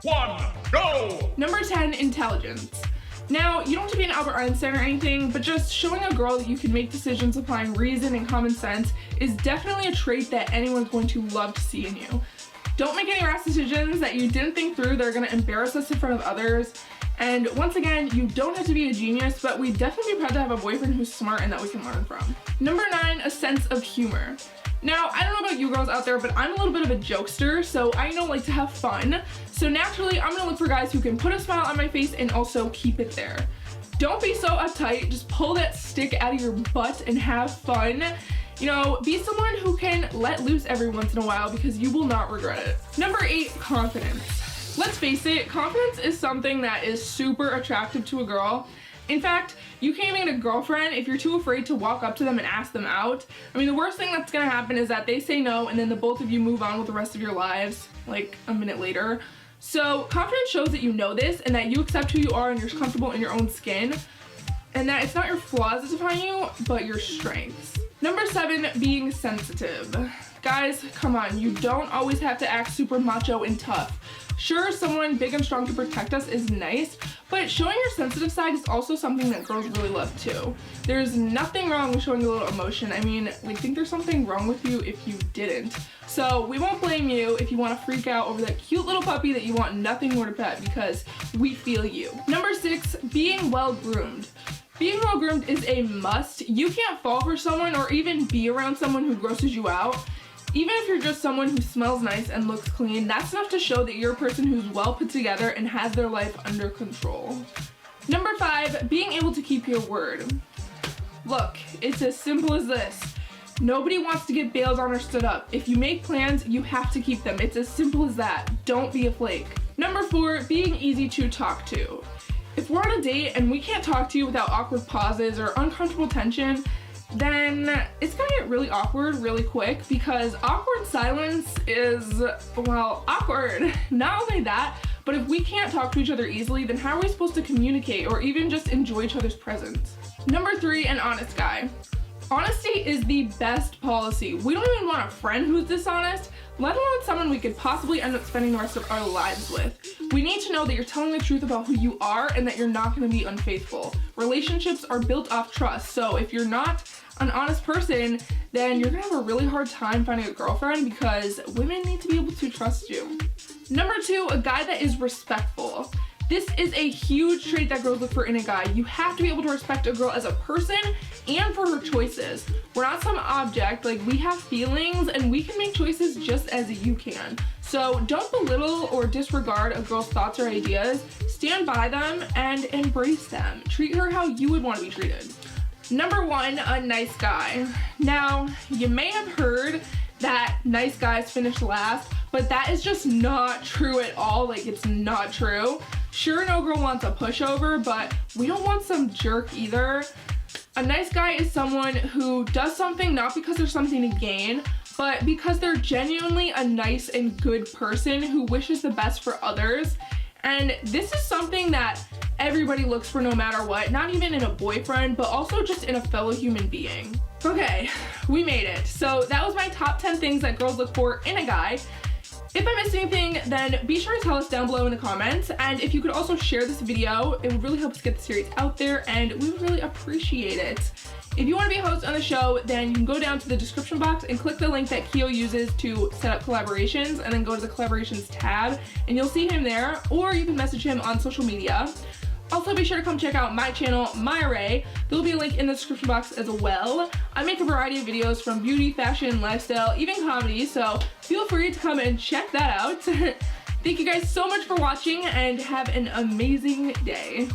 1, go! Number 10, intelligence. Now, you don't have to be an Albert Einstein or anything, but just showing a girl that you can make decisions applying reason and common sense is definitely a trait that anyone's going to love to see in you. Don't make any rash decisions that you didn't think through that are going to embarrass us in front of others. And once again, you don't have to be a genius, but we'd definitely be proud to have a boyfriend who's smart and that we can learn from. Number 9, a sense of humor. Now, I don't know about you girls out there, but I'm a little bit of a jokester, so I like to have fun. So naturally, I'm gonna look for guys who can put a smile on my face and also keep it there. Don't be so uptight, just pull that stick out of your butt and have fun. You know, be someone who can let loose every once in a while because you will not regret it. Number 8, confidence. Let's face it, confidence is something that is super attractive to a girl. In fact, you can't even get a girlfriend if you're too afraid to walk up to them and ask them out. I mean, the worst thing that's gonna happen is that they say no and then the both of you move on with the rest of your lives, like a minute later. So confidence shows that you know this and that you accept who you are and you're comfortable in your own skin, and that it's not your flaws that define you, but your strengths. Number 7, being sensitive. Guys, come on, you don't always have to act super macho and tough. Sure, someone big and strong to protect us is nice, but showing your sensitive side is also something that girls really love too. There's nothing wrong with showing a little emotion. I mean, we think there's something wrong with you if you didn't. So we won't blame you if you want to freak out over that cute little puppy that you want nothing more to pet, because we feel you. Number 6, being well groomed. Being well groomed is a must. You can't fall for someone or even be around someone who grosses you out. Even if you're just someone who smells nice and looks clean, that's enough to show that you're a person who's well put together and has their life under control. Number 5, being able to keep your word. Look, it's as simple as this. Nobody wants to get bailed on or stood up. If you make plans, you have to keep them. It's as simple as that. Don't be a flake. Number 4, being easy to talk to. If we're on a date and we can't talk to you without awkward pauses or uncomfortable tension, then it's gonna get really awkward really quick, because awkward silence is, well, awkward. Not only that, but if we can't talk to each other easily, then how are we supposed to communicate or even just enjoy each other's presence? Number 3, an honest guy. Honesty is the best policy. We don't even want a friend who's dishonest, let alone someone we could possibly end up spending the rest of our lives with. We need to know that you're telling the truth about who you are and that you're not going to be unfaithful. Relationships are built off trust, so if you're not an honest person, then you're going to have a really hard time finding a girlfriend, because women need to be able to trust you. Number 2, a guy that is respectful. This is a huge trait that girls look for in a guy. You have to be able to respect a girl as a person and for her choices. We're not some object, like we have feelings and we can make choices just as you can. So don't belittle or disregard a girl's thoughts or ideas. Stand by them and embrace them. Treat her how you would want to be treated. Number 1, a nice guy. Now, you may have heard that nice guys finish last, but that is just not true at all. Like, it's not true. Sure, no girl wants a pushover, but we don't want some jerk either. A nice guy is someone who does something not because there's something to gain, but because they're genuinely a nice and good person who wishes the best for others. And this is something that everybody looks for no matter what, not even in a boyfriend, but also just in a fellow human being. Okay, we made it. So that was my top 10 things that girls look for in a guy. If I missed anything, then be sure to tell us down below in the comments. And if you could also share this video, it would really help us get the series out there and we would really appreciate it. If you want to be a host on the show, then you can go down to the description box and click the link that Keo uses to set up collaborations, and then go to the collaborations tab and you'll see him there, or you can message him on social media. Also, be sure to come check out my channel, My Array. There'll be a link in the description box as well. I make a variety of videos from beauty, fashion, lifestyle, even comedy, so feel free to come and check that out. Thank you guys so much for watching and have an amazing day.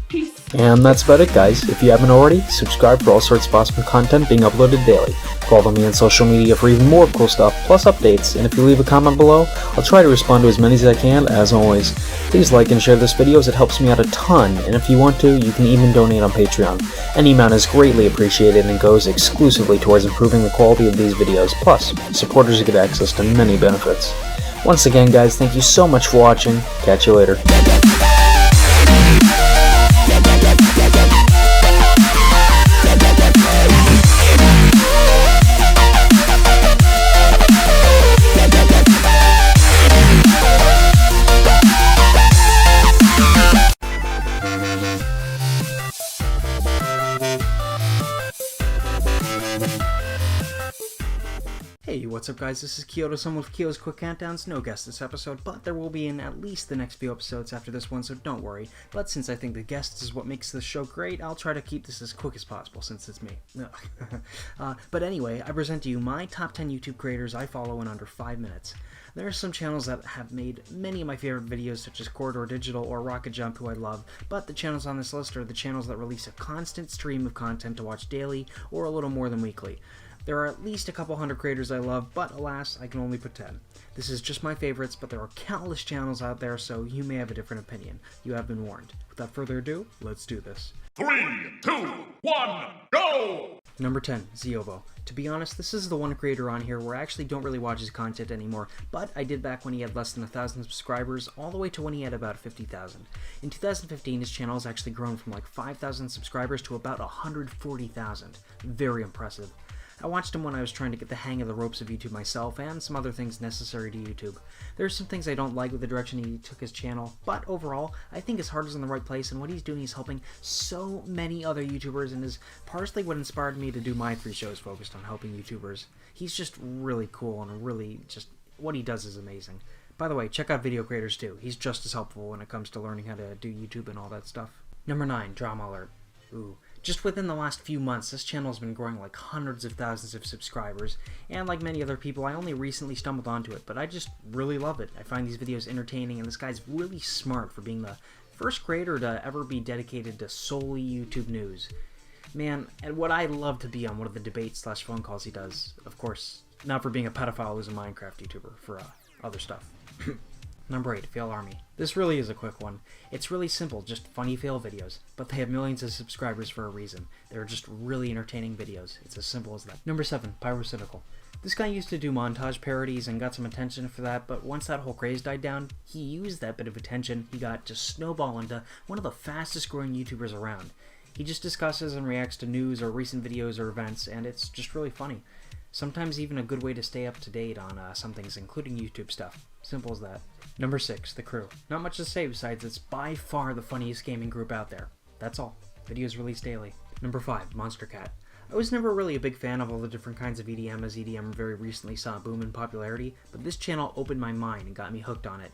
Peace. And that's about it, guys. If you haven't already, subscribe for all sorts of awesome content being uploaded daily. Follow me on social media for even more cool stuff, plus updates, and if you leave a comment below, I'll try to respond to as many as I can, as always. Please like and share this video as it helps me out a ton, and if you want to, you can even donate on Patreon. Any amount is greatly appreciated and goes exclusively towards improving the quality of these videos, plus supporters get access to many benefits. Once again, guys, thank you so much for watching. Catch you later. Hey, what's up guys, this is Kyoto, someone with Kyo's Quick Countdowns. No guest this episode, but there will be in at least the next few episodes after this one, so don't worry. But since I think the guest is what makes this show great, I'll try to keep this as quick as possible since it's me. But anyway, I present to you my top 10 YouTube creators I follow in under 5 minutes. There are some channels that have made many of my favorite videos, such as Corridor Digital or Rocket Jump, who I love, but the channels on this list are the channels that release a constant stream of content to watch daily or a little more than weekly. There are at least a couple hundred creators I love, but alas, I can only put 10. This is just my favorites, but there are countless channels out there, so you may have a different opinion. You have been warned. Without further ado, let's do this. 3, 2, 1, go! Number 10, Ziobo. To be honest, this is the one creator on here where I actually don't really watch his content anymore, but I did back when he had less than 1,000 subscribers, all the way to when he had about 50,000. In 2015, his channel has actually grown from like 5,000 subscribers to about 140,000. Very impressive. I watched him when I was trying to get the hang of the ropes of YouTube myself, and some other things necessary to YouTube. There are some things I don't like with the direction he took his channel, but overall, I think his heart is in the right place, and what he's doing is helping so many other YouTubers, and is partially what inspired me to do my 3 shows focused on helping YouTubers. He's just really cool, and really just what he does is amazing. By the way, check out Video Creators too. He's just as helpful when it comes to learning how to do YouTube and all that stuff. Number 9, Drama Alert. Ooh. Just within the last few months, this channel has been growing like hundreds of thousands of subscribers, and like many other people, I only recently stumbled onto it, but I just really love it. I find these videos entertaining, and this guy's really smart for being the first creator to ever be dedicated to solely YouTube news. Man, and what I love to be on one of the debate/phone calls he does, of course, not for being a pedophile who's a Minecraft YouTuber, for other stuff. Number 8, Fail Army. This really is a quick one. It's really simple, just funny fail videos, but they have millions of subscribers for a reason. They're just really entertaining videos. It's as simple as that. Number 7, Pyrocynical. This guy used to do montage parodies and got some attention for that, but once that whole craze died down, he used that bit of attention he got to snowball into one of the fastest growing YouTubers around. He just discusses and reacts to news or recent videos or events, and it's just really funny. Sometimes even a good way to stay up to date on some things, including YouTube stuff. Simple as that. Number 6, The Crew. Not much to say besides it's by far the funniest gaming group out there. That's all. Videos released daily. Number 5, Monster Cat. I was never really a big fan of all the different kinds of EDM, as EDM very recently saw a boom in popularity, but this channel opened my mind and got me hooked on it.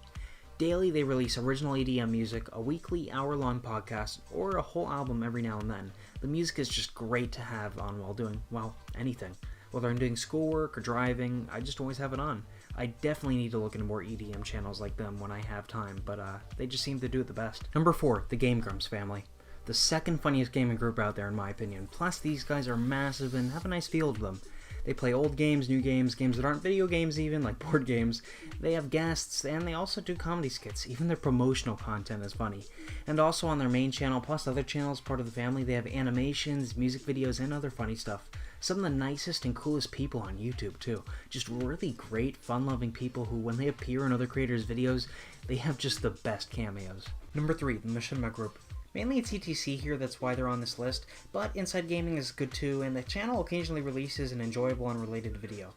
Daily they release original EDM music, a weekly hour-long podcast, or a whole album every now and then. The music is just great to have on while doing, well, anything. Whether I'm doing schoolwork or driving, I just always have it on. I definitely need to look into more EDM channels like them when I have time, but they just seem to do it the best. Number 4, the Game Grumps family. The second funniest gaming group out there in my opinion, plus these guys are massive and have a nice feel to them. They play old games, new games, games that aren't video games even, like board games. They have guests, and they also do comedy skits. Even their promotional content is funny. And also on their main channel, plus other channels part of the family, they have animations, music videos, and other funny stuff. Some of the nicest and coolest people on YouTube too. Just really great, fun-loving people who, when they appear in other creators' videos, they have just the best cameos. Number 3, the Machinima Group. Mainly it's ETC here, that's why they're on this list, but Inside Gaming is good too, and the channel occasionally releases an enjoyable and related video.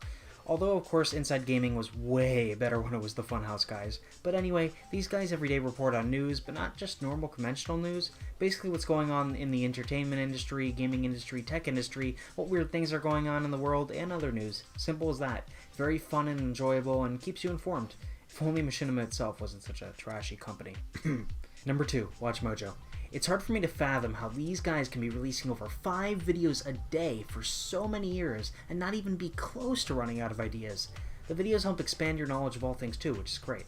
Although, of course, Inside Gaming was way better when it was the Funhouse guys. But anyway, these guys every day report on news, but not just normal conventional news. Basically what's going on in the entertainment industry, gaming industry, tech industry, what weird things are going on in the world, and other news. Simple as that. Very fun and enjoyable, and keeps you informed. If only Machinima itself wasn't such a trashy company. Number 2, Watch Mojo. It's hard for me to fathom how these guys can be releasing over 5 videos a day for so many years and not even be close to running out of ideas. The videos help expand your knowledge of all things too, which is great.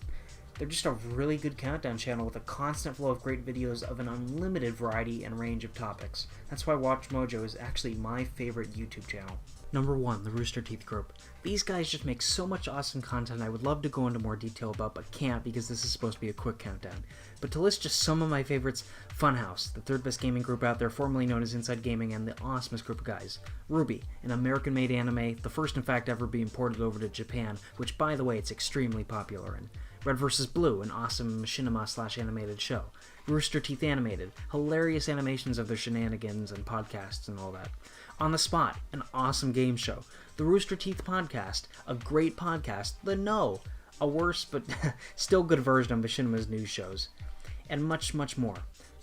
They're just a really good countdown channel with a constant flow of great videos of an unlimited variety and range of topics. That's why Watch Mojo is actually my favorite YouTube channel. Number 1, the Rooster Teeth Group. These guys just make so much awesome content I would love to go into more detail about, but can't because this is supposed to be a quick countdown. But to list just some of my favorites, Funhouse, the third best gaming group out there, formerly known as Inside Gaming, and the awesomest group of guys. Ruby, an American-made anime, the first in fact ever be imported over to Japan, which by the way it's extremely popular in. Red vs. Blue, an awesome machinima/animated show. Rooster Teeth Animated, hilarious animations of their shenanigans and podcasts and all that. On the Spot, an awesome game show. The Rooster Teeth Podcast, a great podcast. The No, a worse but still good version of Machinima's news shows. And much, much more.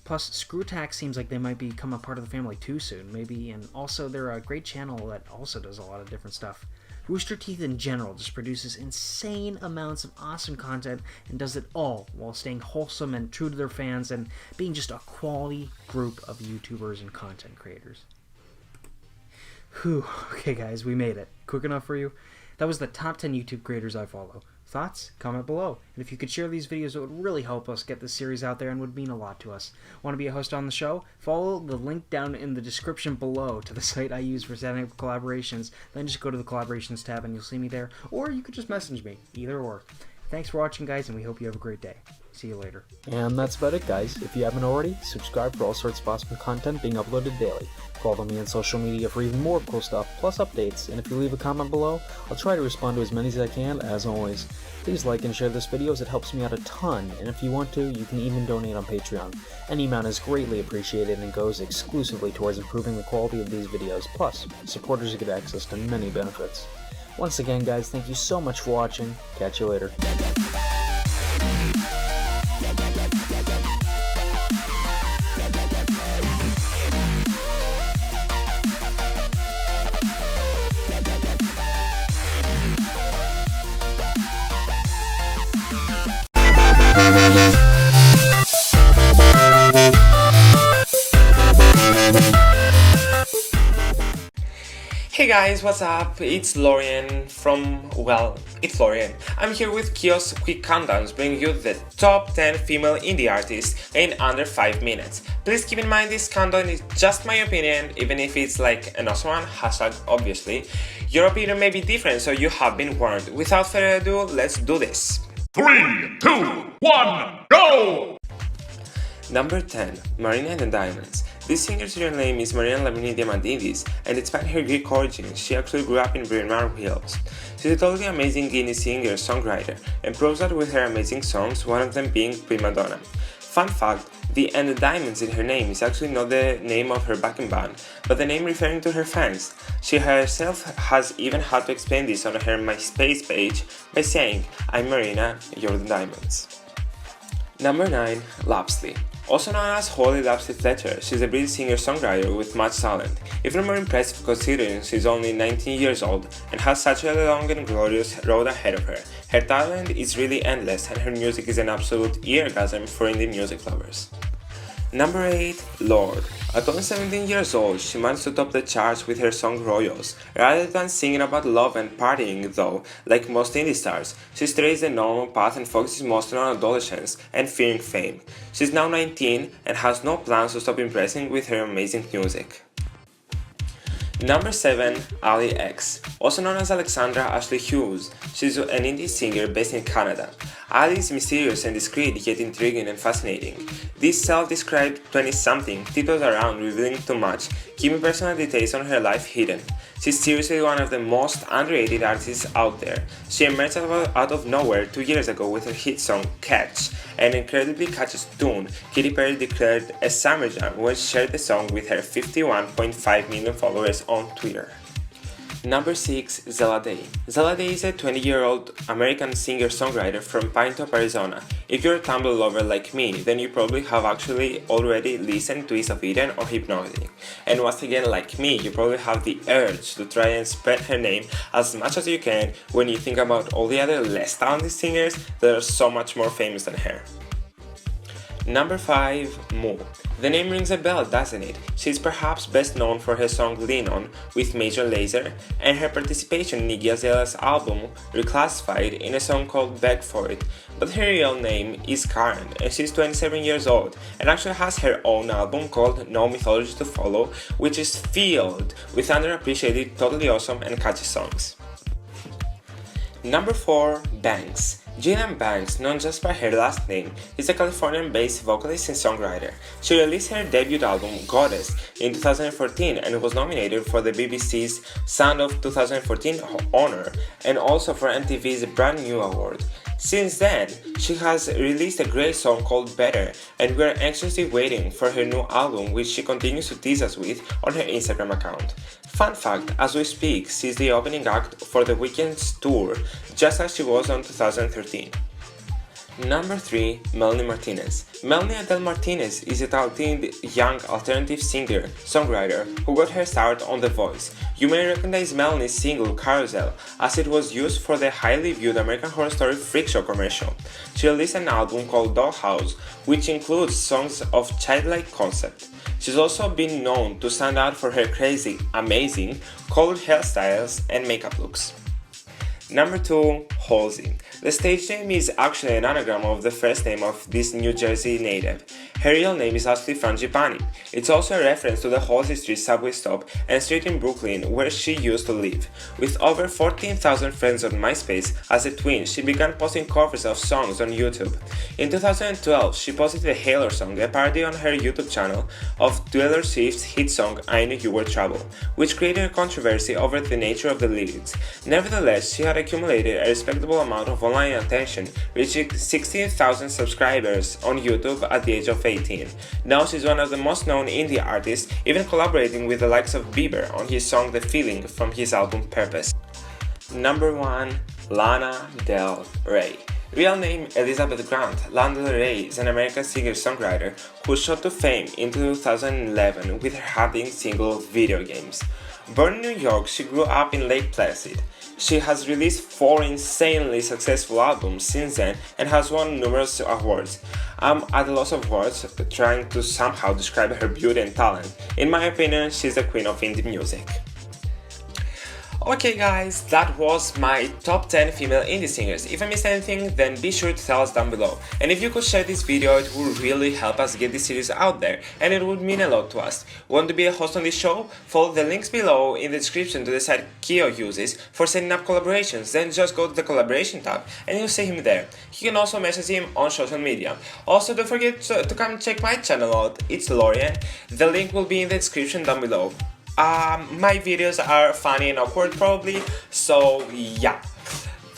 Plus, Screwtax seems like they might become a part of the family too soon, maybe, and also they're a great channel that also does a lot of different stuff. Rooster Teeth in general just produces insane amounts of awesome content and does it all while staying wholesome and true to their fans and being just a quality group of YouTubers and content creators. Whew, okay guys, we made it. Quick enough for you? That was the top 10 YouTube creators I follow. Thoughts? Comment below. And if you could share these videos, it would really help us get this series out there and would mean a lot to us. Want to be a host on the show? Follow the link down in the description below to the site I use for setting up collaborations. Then just go to the collaborations tab and you'll see me there. Or you could just message me. Either or. Thanks for watching, guys, and we hope you have a great day. See you later. And that's about it, guys. If you haven't already, subscribe for all sorts of awesome content being uploaded daily. Follow me on social media for even more cool stuff, plus updates, and if you leave a comment below, I'll try to respond to as many as I can, as always. Please like and share this video as it helps me out a ton, and if you want to, you can even donate on Patreon. Any amount is greatly appreciated and goes exclusively towards improving the quality of these videos, plus, supporters get access to many benefits. Once again, guys, thank you so much for watching. Catch you later. Hey guys, what's up? It's Lorian from, it's Lorian. I'm here with Kio's Quick Countdowns, bringing you the top 10 female indie artists in under 5 minutes. Please keep in mind this countdown is just my opinion, even if it's like an awesome one, hashtag obviously. Your opinion may be different, so you have been warned. Without further ado, let's do this. 3, 2, 1, go! Number 10. Marina and the Diamonds. This singer's real name is Marina Lamini Diamandidis, and despite her Greek origins, she actually grew up in Bryn Mawr Hills. She's a totally amazing Guinean singer-songwriter, and proves that with her amazing songs, one of them being Prima Donna. Fun fact, the and the diamonds in her name is actually not the name of her backing band, but the name referring to her fans. She herself has even had to explain this on her MySpace page by saying, "I'm Marina, you're the diamonds." Number 9. Lapsley. Also known as Holly Lapsley Fletcher, she's a British singer-songwriter with much talent, even more impressive considering she's only 19 years old and has such a long and glorious road ahead of her. Her talent is really endless and her music is an absolute eargasm for indie music lovers. Number 8. Lorde. At only 17 years old, she managed to top the charts with her song Royals. Rather than singing about love and partying though, like most indie stars, she strays the normal path and focuses mostly on adolescence and fearing fame. She's now 19 and has no plans to stop impressing with her amazing music. Number 7. Ali X. Also known as Alexandra Ashley Hughes, she's an indie singer based in Canada. Ali is mysterious and discreet yet intriguing and fascinating. This self-described 20-something tiptoes around revealing too much, keeping personal details on her life hidden. She's seriously one of the most underrated artists out there. She emerged out of nowhere 2 years ago with her hit song Catch, an incredibly catchy tune Katy Perry declared a summer jam when she shared the song with her 51.5 million followers on Twitter. Number 6. Zella Day. Zella Day is a 20-year-old American singer-songwriter from Pine Top, Arizona. If you're a Tumblr lover like me, then you probably have actually already listened to East of Eden or Hypnotic. And once again, like me, you probably have the urge to try and spread her name as much as you can when you think about all the other less talented singers that are so much more famous than her. Number 5. Moo. The name rings a bell, doesn't it? She's perhaps best known for her song Lean On with Major Lazer and her participation in Iggy Azalea's album Reclassified in a song called Beg For It, but her real name is Karen and she's 27 years old and actually has her own album called No Mythology to Follow, which is filled with underappreciated, totally awesome and catchy songs. Number 4. Banks. Jillian Banks, known just by her last name, is a Californian-based vocalist and songwriter. She released her debut album, Goddess, in 2014 and was nominated for the BBC's Sound of 2014 honor and also for MTV's Brand New Award. Since then, she has released a great song called Better, and we are anxiously waiting for her new album, which she continues to tease us with on her Instagram account. Fun fact, as we speak, she's the opening act for The Weeknd's tour, just as she was on 2013. Number 3. Melanie Martinez. Melanie Adele Martinez is a talented young alternative singer, songwriter who got her start on The Voice. You may recognize Melanie's single Carousel as it was used for the highly viewed American Horror Story Freak Show commercial. She released an album called Dollhouse, which includes songs of childlike concept. She's also been known to stand out for her crazy, amazing, colored hairstyles and makeup looks. Number 2. Halsey. The stage name is actually an anagram of the first name of this New Jersey native. Her real name is Ashley Frangipani. It's also a reference to the Halsey Street subway stop and street in Brooklyn where she used to live. With over 14,000 friends on MySpace, as a twin, she began posting covers of songs on YouTube. In 2012, she posted the Halo song, a parody on her YouTube channel of Taylor Swift's hit song I Knew You Were Trouble, which created a controversy over the nature of the lyrics. Nevertheless, she had accumulated a respectable amount of online attention, reaching 16,000 subscribers on YouTube at the age of 18. Now she's one of the most known indie artists, even collaborating with the likes of Bieber on his song The Feeling from his album Purpose. Number 1. Lana Del Rey. Real name Elizabeth Grant, Lana Del Rey is an American singer-songwriter who shot to fame in 2011 with her hitting single Video Games. Born in New York, she grew up in Lake Placid. She has released 4 insanely successful albums since then and has won numerous awards. I'm at a loss of words trying to somehow describe her beauty and talent. In my opinion, she's the queen of indie music. Okay guys, that was my top 10 female indie singers. If I missed anything, then be sure to tell us down below. And if you could share this video, it would really help us get this series out there, and it would mean a lot to us. Want to be a host on this show? Follow the links below in the description to the site Kyo uses for setting up collaborations, then just go to the collaboration tab and you'll see him there. You can also message him on social media. Also, don't forget to come and check my channel out, it's Lorian. The link will be in the description down below. My videos are funny and awkward probably, so yeah.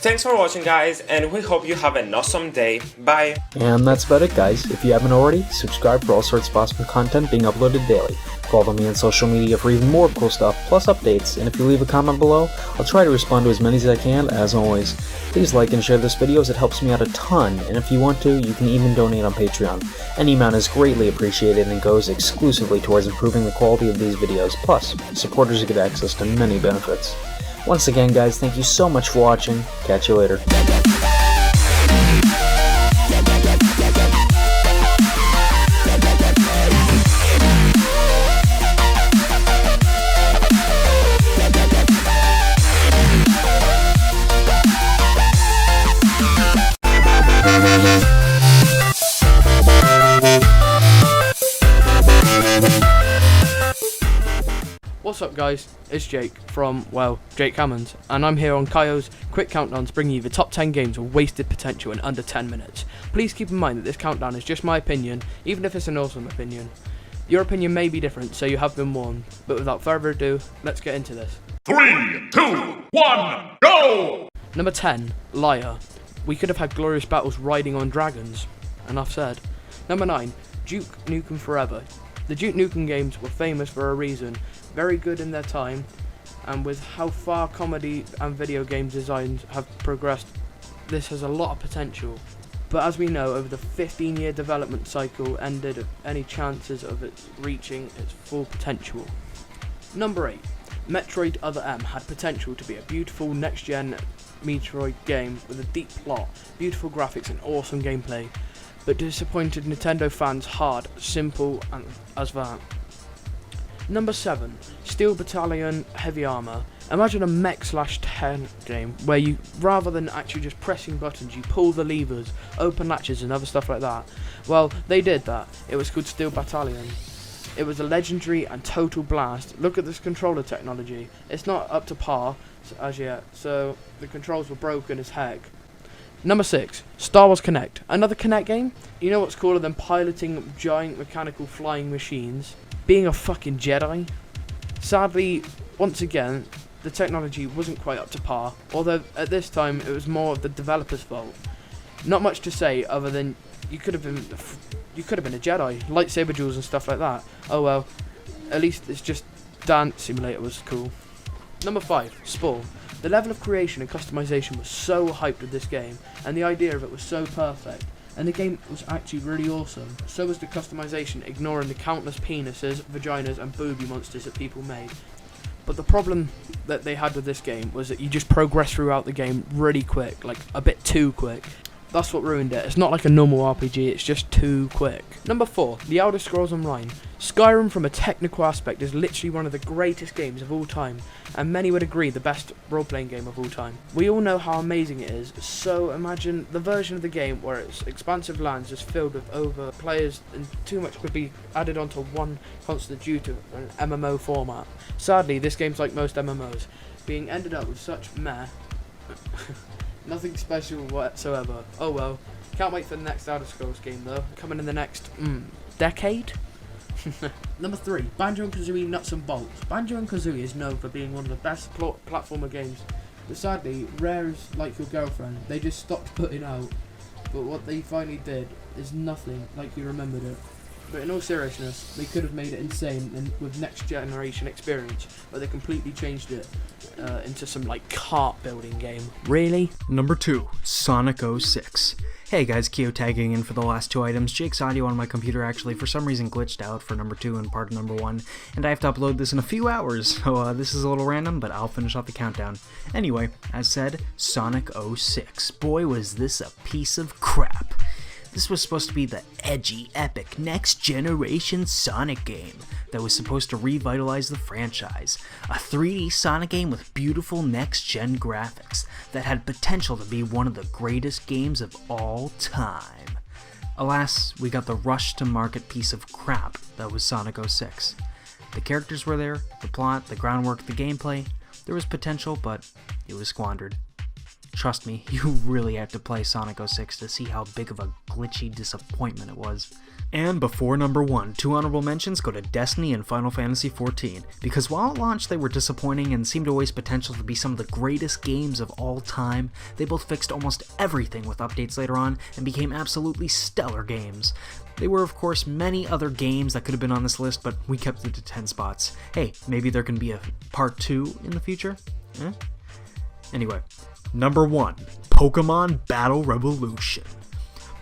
Thanks for watching guys, and we hope you have an awesome day. Bye! And that's about it guys. If you haven't already, subscribe for all sorts of awesome content being uploaded daily. Follow me on social media for even more cool stuff, plus updates, and if you leave a comment below, I'll try to respond to as many as I can, as always. Please like and share this video as it helps me out a ton, and if you want to, you can even donate on Patreon. Any amount is greatly appreciated and goes exclusively towards improving the quality of these videos, plus, supporters get access to many benefits. Once again guys, thank you so much for watching, catch you later. What's up guys, it's Jake from, well, Jake Hammond, and I'm here on Kaio's Quick Countdowns bringing you the top 10 games with wasted potential in under 10 minutes. Please keep in mind that this countdown is just my opinion, even if it's an awesome opinion. Your opinion may be different, so you have been warned, but without further ado, let's get into this. 3, 2, 1, go! Number 10, Liar. We could have had glorious battles riding on dragons. Enough said. Number 9, Duke Nukem Forever. The Duke Nukem games were famous for a reason, very good in their time, and with how far comedy and video game designs have progressed, this has a lot of potential. But as we know, over the 15-year development cycle ended any chances of it reaching its full potential. Number 8, Metroid Other M had potential to be a beautiful next-gen Metroid game with a deep plot, beautiful graphics and awesome gameplay, but disappointed Nintendo fans hard, simple and as that. Number 7, Steel Battalion Heavy Armor. Imagine a mech/10 game where you, rather than actually just pressing buttons, you pull the levers, open latches and other stuff like that. Well, they did that. It was called Steel Battalion. It was a legendary and total blast. Look at this controller technology. It's not up to par as yet, so the controls were broken as heck. Number 6, Star Wars Kinect. Another Kinect game? You know what's cooler than piloting giant mechanical flying machines? Being a fucking Jedi? Sadly, once again, the technology wasn't quite up to par, although at this time it was more of the developer's fault. Not much to say other than you could have been a Jedi, lightsaber duels and stuff like that. Oh well, at least it's just Dance Simulator was cool. Number 5, Spore. The level of creation and customization was so hyped with this game, and the idea of it was so perfect, and the game was actually really awesome. So was the customization, ignoring the countless penises, vaginas and booby monsters that people made. But the problem that they had with this game was that you just progress throughout the game really quick, like a bit too quick. That's what ruined it. It's not like a normal RPG, it's just too quick. Number 4, The Elder Scrolls Online. Skyrim from a technical aspect is literally one of the greatest games of all time, and many would agree the best role-playing game of all time. We all know how amazing it is, so imagine the version of the game where its expansive lands just filled with over players and too much could be added onto one constant due to an MMO format. Sadly, this game's like most MMOs, being ended up with such meh. Nothing special whatsoever. Oh well. Can't wait for the next Elder Scrolls game though. Coming in the next, decade? Number 3, Banjo-Kazooie Nuts and Bolts. Banjo-Kazooie is known for being one of the best platformer games, but sadly, Rare is like your girlfriend. They just stopped putting out, but what they finally did is nothing like you remembered it. But in all seriousness, they could have made it insane and with next generation experience, but they completely changed it into some like kart building game. Really? Number 2, Sonic 06. Hey guys, Kyo tagging in for the last 2 items. Jake's audio on my computer actually for some reason glitched out for number 2 and part of number 1, and I have to upload this in a few hours, so this is a little random, but I'll finish off the countdown. Anyway, as said, Sonic 06. Boy was this a piece of crap. This was supposed to be the edgy, epic, next-generation Sonic game that was supposed to revitalize the franchise. A 3D Sonic game with beautiful next-gen graphics that had potential to be one of the greatest games of all time. Alas, we got the rush-to-market piece of crap that was Sonic 06. The characters were there, the plot, the groundwork, the gameplay. There was potential, but it was squandered. Trust me, you really have to play Sonic 06 to see how big of a glitchy disappointment it was. And before number 1, 2 honorable mentions go to Destiny and Final Fantasy XIV, because while at launch they were disappointing and seemed to waste potential to be some of the greatest games of all time, they both fixed almost everything with updates later on and became absolutely stellar games. There were of course many other games that could have been on this list, but we kept it to 10 spots. Hey, maybe there can be a part 2 in the future? Anyway. Number 1, Pokemon Battle Revolution.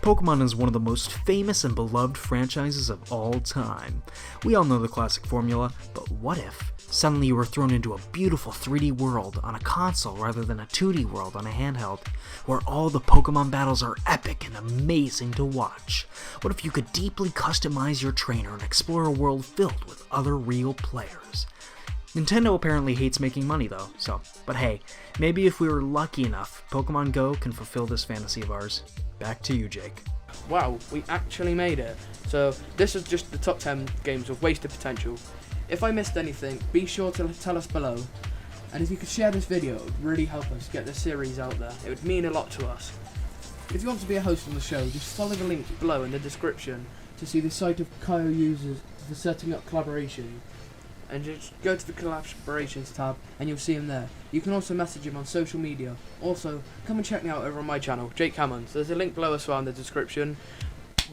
Pokemon is one of the most famous and beloved franchises of all time. We all know the classic formula, but what if suddenly you were thrown into a beautiful 3D world on a console rather than a 2D world on a handheld, where all the Pokemon battles are epic and amazing to watch? What if you could deeply customize your trainer and explore a world filled with other real players? Nintendo apparently hates making money though, but hey, maybe if we were lucky enough, Pokemon Go can fulfill this fantasy of ours. Back to you, Jake. Wow, we actually made it. So this is just the top 10 games with wasted potential. If I missed anything, be sure to tell us below. And if you could share this video, it would really help us get this series out there. It would mean a lot to us. If you want to be a host on the show, just follow the link below in the description to see the site of Kyo users for setting up collaboration. And just go to the collaborations tab and you'll see him there. You can also message him on social media. Also, come and check me out over on my channel, Jake Hammond. There's a link below as well in the description.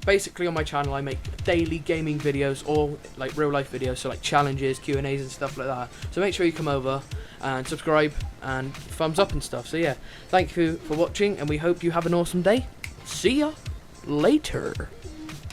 Basically on my channel I make daily gaming videos or like real life videos, so like challenges, Q&As and stuff like that. So make sure you come over and subscribe and thumbs up and stuff. So yeah, thank you for watching and we hope you have an awesome day. See ya later.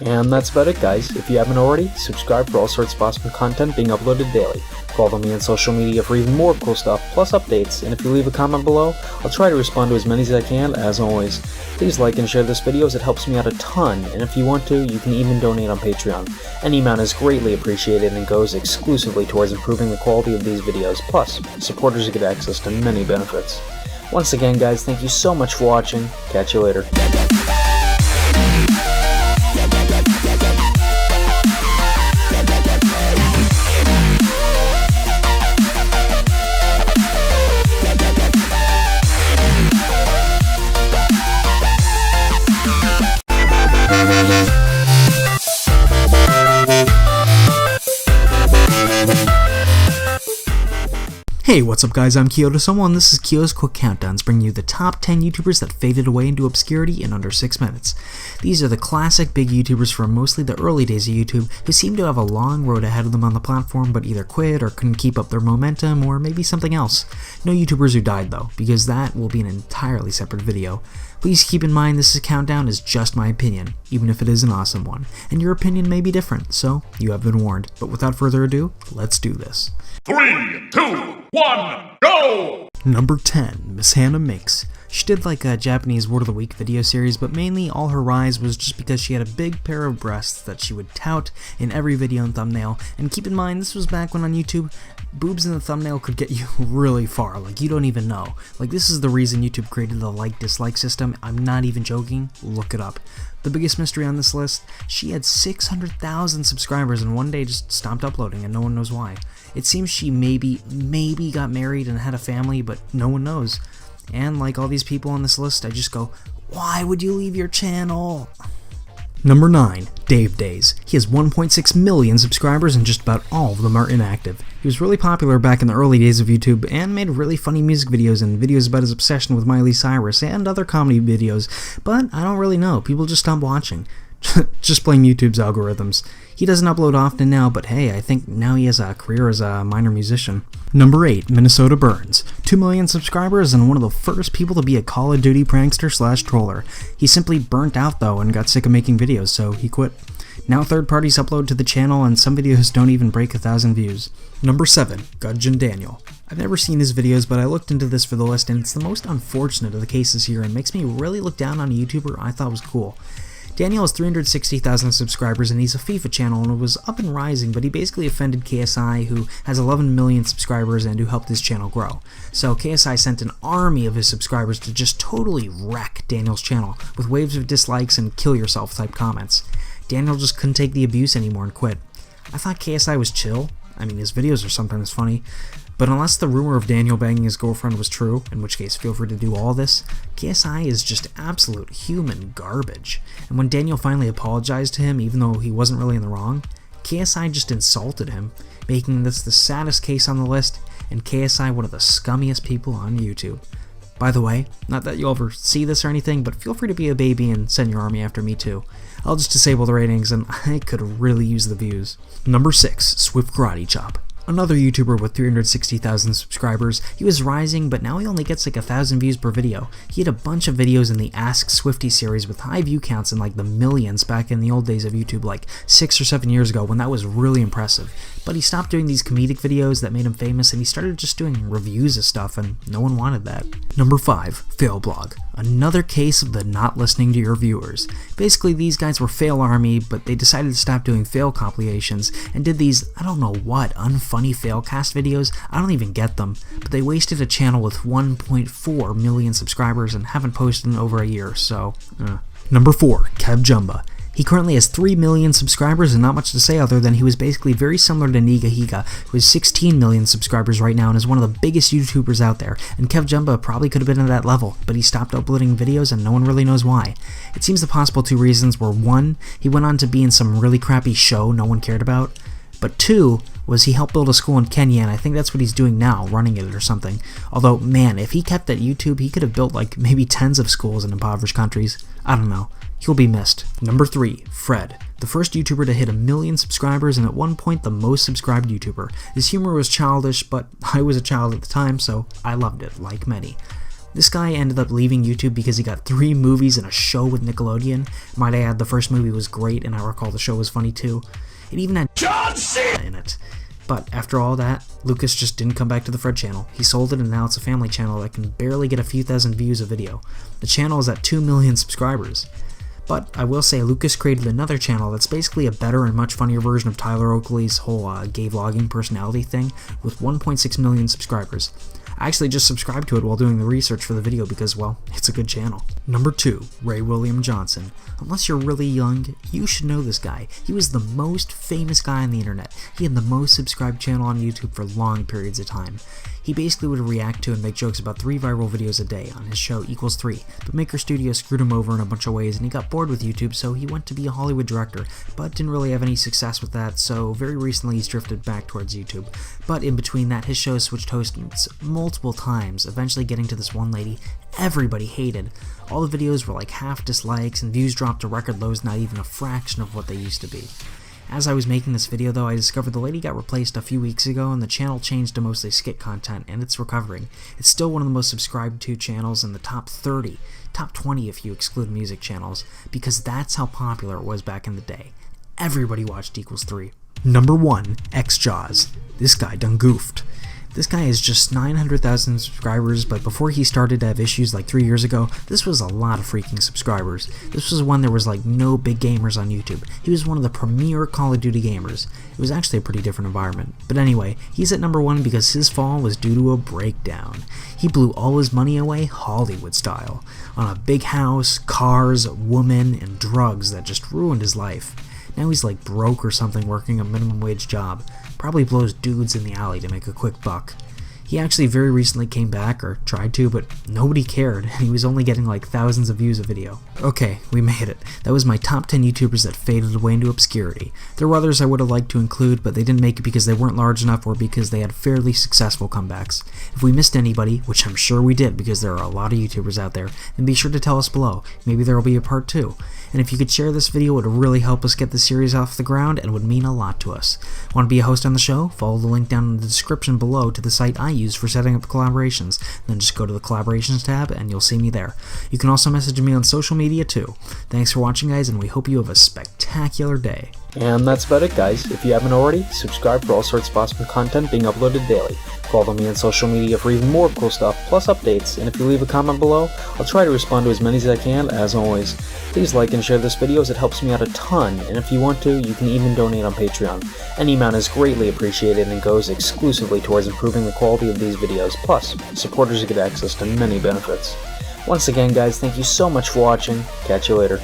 And that's about it, guys. If you haven't already, subscribe for all sorts of awesome content being uploaded daily. Follow me on social media for even more cool stuff, plus updates, and if you leave a comment below, I'll try to respond to as many as I can, as always. Please like and share this video as it helps me out a ton, and if you want to, you can even donate on Patreon. Any amount is greatly appreciated and goes exclusively towards improving the quality of these videos, plus, supporters get access to many benefits. Once again, guys, thank you so much for watching. Catch you later. Hey, what's up guys, I'm Kyoto and this is Kyo's Quick Countdowns, bringing you the top 10 YouTubers that faded away into obscurity in under 6 minutes. These are the classic big YouTubers from mostly the early days of YouTube who seem to have a long road ahead of them on the platform but either quit or couldn't keep up their momentum or maybe something else. No YouTubers who died though, because that will be an entirely separate video. Please keep in mind this countdown is just my opinion, even if it is an awesome one, and your opinion may be different, so you have been warned. But without further ado, let's do this. 3, 2, 1, go! Number 10, Miss Hannah Minx. She did like a Japanese Word of the Week video series, but mainly all her rise was just because she had a big pair of breasts that she would tout in every video and thumbnail. And keep in mind, this was back when on YouTube, boobs in the thumbnail could get you really far, like you don't even know. Like this is the reason YouTube created the like-dislike system. I'm not even joking, look it up. The biggest mystery on this list, she had 600,000 subscribers and one day just stopped uploading and no one knows why. It seems she maybe got married and had a family, but no one knows. And like all these people on this list, I just go, why would you leave your channel? Number 9, Dave Days. He has 1.6 million subscribers and just about all of them are inactive. He was really popular back in the early days of YouTube and made really funny music videos and videos about his obsession with Miley Cyrus and other comedy videos, but I don't really know, people just stopped watching. Just blame YouTube's algorithms. He doesn't upload often now, but hey, I think now he has a career as a minor musician. Number 8, Minnesota Burns. 2 million subscribers and one of the first people to be a Call of Duty prankster / troller. He simply burnt out though and got sick of making videos, so he quit. Now third parties upload to the channel and some videos don't even break 1,000 views. Number 7, Gudgeon Daniel. I've never seen his videos, but I looked into this for the list and it's the most unfortunate of the cases here and makes me really look down on a YouTuber I thought was cool. Daniel has 360,000 subscribers and he's a FIFA channel and was up and rising, but he basically offended KSI, who has 11 million subscribers and who helped his channel grow. So KSI sent an army of his subscribers to just totally wreck Daniel's channel with waves of dislikes and kill yourself type comments. Daniel just couldn't take the abuse anymore and quit. I thought KSI was chill. I mean, his videos are sometimes funny, but unless the rumor of Daniel banging his girlfriend was true, in which case feel free to do all this, KSI is just absolute human garbage. And when Daniel finally apologized to him, even though he wasn't really in the wrong, KSI just insulted him, making this the saddest case on the list, and KSI one of the scummiest people on YouTube. By the way, not that you'll ever see this or anything, but feel free to be a baby and send your army after me too. I'll just disable the ratings and I could really use the views. Number 6, Swift Karate Chop. Another YouTuber with 360,000 subscribers. He was rising, but now he only gets like 1,000 views per video. He had a bunch of videos in the Ask Swifty series with high view counts in like the millions back in the old days of YouTube, like 6 or 7 years ago when that was really impressive. But he stopped doing these comedic videos that made him famous and he started just doing reviews of stuff and no one wanted that. Number 5, Fail Blog. Another case of the not listening to your viewers. Basically, these guys were Fail Army, but they decided to stop doing fail compilations and did these, I don't know what, unfunny failcast videos. I don't even get them, but they wasted a channel with 1.4 million subscribers and haven't posted in over a year, so Number 4, Kev Jumba. He currently has 3 million subscribers and not much to say other than he was basically very similar to Niga Higa, who has 16 million subscribers right now and is one of the biggest YouTubers out there, and Kev Jumba probably could have been at that level, but he stopped uploading videos and no one really knows why. It seems the possible 2 reasons were 1, he went on to be in some really crappy show no one cared about, but 2, was he helped build a school in Kenya, and I think that's what he's doing now, running it or something. Although, man, if he kept at YouTube, he could have built like maybe tens of schools in impoverished countries. I don't know. He'll be missed. Number 3, Fred. The first YouTuber to hit 1 million subscribers and at one point the most subscribed YouTuber. His humor was childish, but I was a child at the time, so I loved it, like many. This guy ended up leaving YouTube because he got 3 movies and a show with Nickelodeon. Might I add, the first movie was great, and I recall the show was funny too. It even had John Cena in it. But after all that, Lucas just didn't come back to the Fred channel. He sold it and now it's a family channel that can barely get a few thousand views a video. The channel is at 2 million subscribers. But I will say Lucas created another channel that's basically a better and much funnier version of Tyler Oakley's whole gay vlogging personality thing with 1.6 million subscribers. I actually just subscribed to it while doing the research for the video because, well, it's a good channel. Number 2, Ray William Johnson. Unless you're really young, you should know this guy. He was the most famous guy on the internet. He had the most subscribed channel on YouTube for long periods of time. He basically would react to and make jokes about 3 viral videos a day on his show Equals 3, but Maker Studio screwed him over in a bunch of ways and he got bored with YouTube, so he went to be a Hollywood director, but didn't really have any success with that, so very recently he's drifted back towards YouTube. But in between that, his show switched hosts multiple times, eventually getting to this one lady everybody hated. All the videos were like half dislikes and views dropped to record lows, not even a fraction of what they used to be. As I was making this video though, I discovered the lady got replaced a few weeks ago and the channel changed to mostly skit content, and it's recovering. It's still one of the most subscribed to channels in the top 30, top 20 if you exclude music channels, because that's how popular it was back in the day. Everybody watched Equals 3. Number 1, X-Jaws. This guy done goofed. This guy has just 900,000 subscribers, but before he started to have issues like 3 years ago, this was a lot of freaking subscribers. This was when there was like no big gamers on YouTube. He was one of the premier Call of Duty gamers. It was actually a pretty different environment. But anyway, he's at number 1 because his fall was due to a breakdown. He blew all his money away Hollywood style, on a big house, cars, a woman, and drugs that just ruined his life. Now he's like broke or something working a minimum wage job. Probably blows dudes in the alley to make a quick buck. He actually very recently came back, or tried to, but nobody cared, and he was only getting like thousands of views a video. Okay, we made it. That was my top 10 YouTubers that faded away into obscurity. There were others I would have liked to include, but they didn't make it because they weren't large enough or because they had fairly successful comebacks. If we missed anybody, which I'm sure we did because there are a lot of YouTubers out there, then be sure to tell us below. Maybe there will be a part 2. And if you could share this video, it would really help us get the series off the ground and would mean a lot to us. Want to be a host on the show? Follow the link down in the description below to the site I use for setting up collaborations. Then just go to the collaborations tab and you'll see me there. You can also message me on social media too. Thanks for watching, guys, and we hope you have a spectacular day. And that's about it, guys. If you haven't already, subscribe for all sorts of awesome content being uploaded daily. Follow me on social media for even more cool stuff, plus updates, and if you leave a comment below, I'll try to respond to as many as I can, as always. Please like and share this video as it helps me out a ton, and if you want to, you can even donate on Patreon. Any amount is greatly appreciated and goes exclusively towards improving the quality of these videos, plus, supporters get access to many benefits. Once again, guys, thank you so much for watching. Catch you later.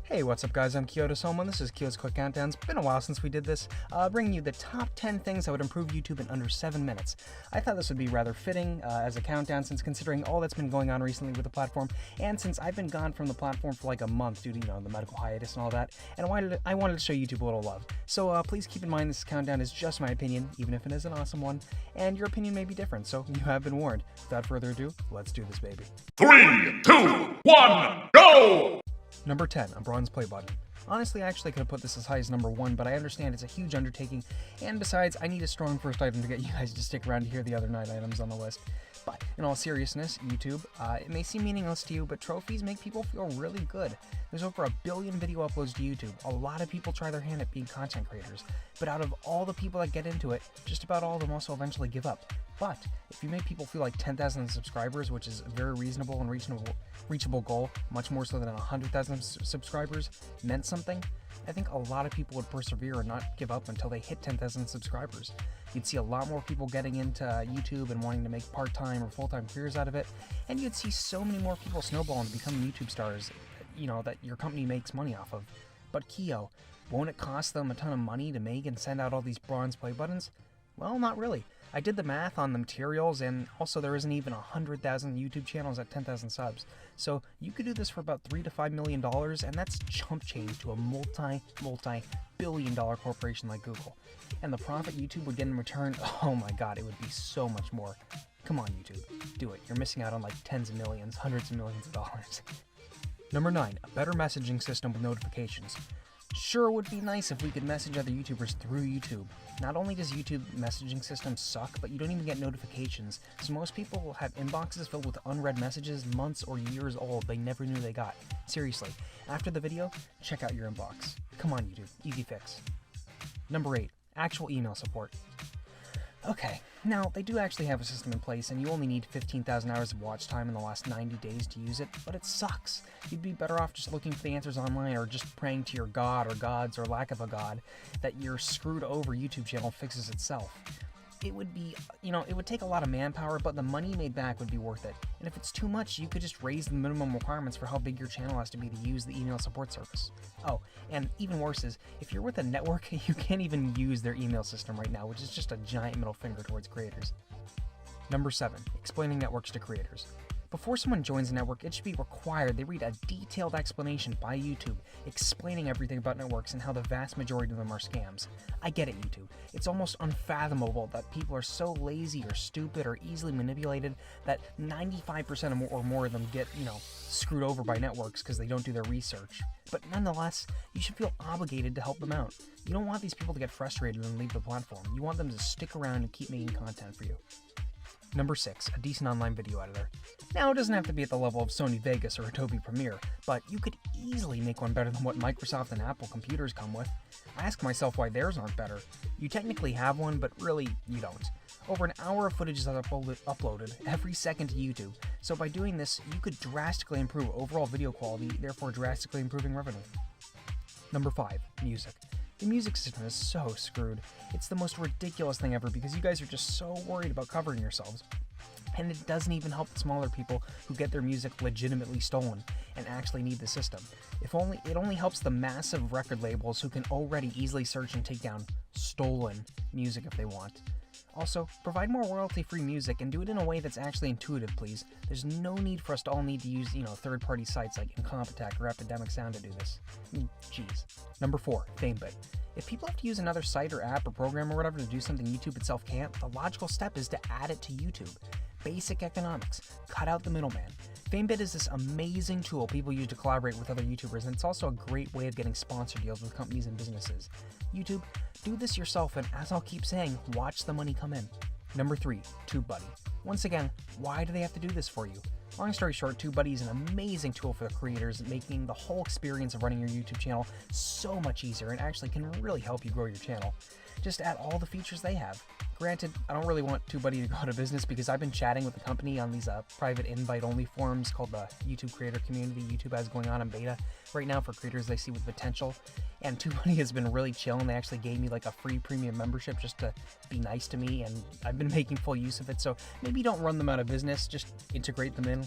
Hey, what's up guys, I'm Kyoto Soma, and this is Kyo's Quick Countdown. It's been a while since we did this, bringing you the top 10 things that would improve YouTube in under 7 minutes. I thought this would be rather fitting as a countdown, since considering all that's been going on recently with the platform, and since I've been gone from the platform for like a month due to, the medical hiatus and all that, and I wanted to show YouTube a little love. So please keep in mind this countdown is just my opinion, even if it is an awesome one, and your opinion may be different, so you have been warned. Without further ado, let's do this, baby. 3, 2, 1, go! Number 10, a bronze play button. Honestly, I actually could have put this as high as number 1, but I understand it's a huge undertaking, and besides, I need a strong first item to get you guys to stick around to hear the other 9 items on the list. But, in all seriousness, YouTube, it may seem meaningless to you, but trophies make people feel really good. There's over 1 billion video uploads to YouTube. A lot of people try their hand at being content creators, but out of all the people that get into it, just about all of them also eventually give up. But, if you make people feel like 10,000 subscribers, which is a very reasonable and reachable goal, much more so than 100,000 subscribers, meant something, I think a lot of people would persevere and not give up until they hit 10,000 subscribers. You'd see a lot more people getting into YouTube and wanting to make part-time or full-time careers out of it, and you'd see so many more people snowball and become YouTube stars, that your company makes money off of. But Kyo, won't it cost them a ton of money to make and send out all these bronze play buttons? Well, not really. I did the math on the materials, and also there isn't even 100,000 YouTube channels at 10,000 subs. So you could do this for about $3 to $5 million, and that's chump change to a multi-billion-dollar corporation like Google. And the profit YouTube would get in return, oh my god, it would be so much more. Come on, YouTube, do it. You're missing out on like tens of millions, hundreds of millions of dollars. Number 9, a better messaging system with notifications. Sure, it would be nice if we could message other YouTubers through YouTube. Not only does YouTube messaging systems suck, but you don't even get notifications, so most people will have inboxes filled with unread messages months or years old they never knew they got. Seriously, after the video, check out your inbox. Come on, YouTube, easy fix. Number 8, actual email support. Okay, now they do actually have a system in place, and you only need 15,000 hours of watch time in the last 90 days to use it, but it sucks. You'd be better off just looking for the answers online or just praying to your god or gods or lack of a god that your screwed over YouTube channel fixes itself. It would be, it would take a lot of manpower, but the money made back would be worth it. And if it's too much, you could just raise the minimum requirements for how big your channel has to be to use the email support service. Oh, and even worse is, if you're with a network, you can't even use their email system right now, which is just a giant middle finger towards creators. Number 7, explaining networks to creators. Before someone joins a network, it should be required they read a detailed explanation by YouTube explaining everything about networks and how the vast majority of them are scams. I get it, YouTube. It's almost unfathomable that people are so lazy or stupid or easily manipulated that 95% or more of them get, screwed over by networks because they don't do their research. But nonetheless, you should feel obligated to help them out. You don't want these people to get frustrated and leave the platform. You want them to stick around and keep making content for you. Number 6, a decent online video editor. Now, it doesn't have to be at the level of Sony Vegas or Adobe Premiere, but you could easily make one better than what Microsoft and Apple computers come with. I ask myself why theirs aren't better. You technically have one, but really, you don't. Over an hour of footage is uploaded every second to YouTube, so by doing this, you could drastically improve overall video quality, therefore drastically improving revenue. Number 5, music. The music system is so screwed. It's the most ridiculous thing ever because you guys are just so worried about covering yourselves. And it doesn't even help the smaller people who get their music legitimately stolen and actually need the system. It only helps the massive record labels who can already easily search and take down stolen music if they want. Also, provide more royalty-free music and do it in a way that's actually intuitive, please. There's no need for us to all need to use, third-party sites like Incompetech or Epidemic Sound to do this. Jeez. Number 4, FameBit. If people have to use another site or app or program or whatever to do something YouTube itself can't, the logical step is to add it to YouTube. Basic economics. Cut out the middleman. FameBit is this amazing tool people use to collaborate with other YouTubers, and it's also a great way of getting sponsor deals with companies and businesses. YouTube, do this yourself, and as I'll keep saying, watch the money come in. Number 3, TubeBuddy. Once again, why do they have to do this for you? Long story short, TubeBuddy is an amazing tool for the creators, making the whole experience of running your YouTube channel so much easier and actually can really help you grow your channel. Just add all the features they have. Granted, I don't really want TubeBuddy to go out of business because I've been chatting with the company on these private invite-only forums called the YouTube Creator Community YouTube has going on in beta right now for creators they see with potential. And TubeBuddy has been really chill, and they actually gave me like a free premium membership just to be nice to me, and I've been making full use of it, so maybe don't run them out of business, just integrate them in.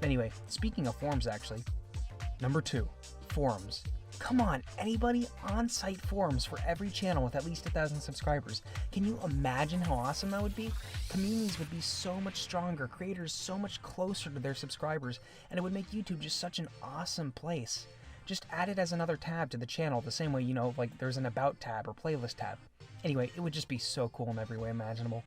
Anyway, speaking of forums actually, number 2, forums. Come on, anybody on-site forums for every channel with at least 1,000 subscribers. Can you imagine how awesome that would be? Communities would be so much stronger, creators so much closer to their subscribers, and it would make YouTube just such an awesome place. Just add it as another tab to the channel, the same way, like there's an About tab or Playlist tab. Anyway, it would just be so cool in every way imaginable.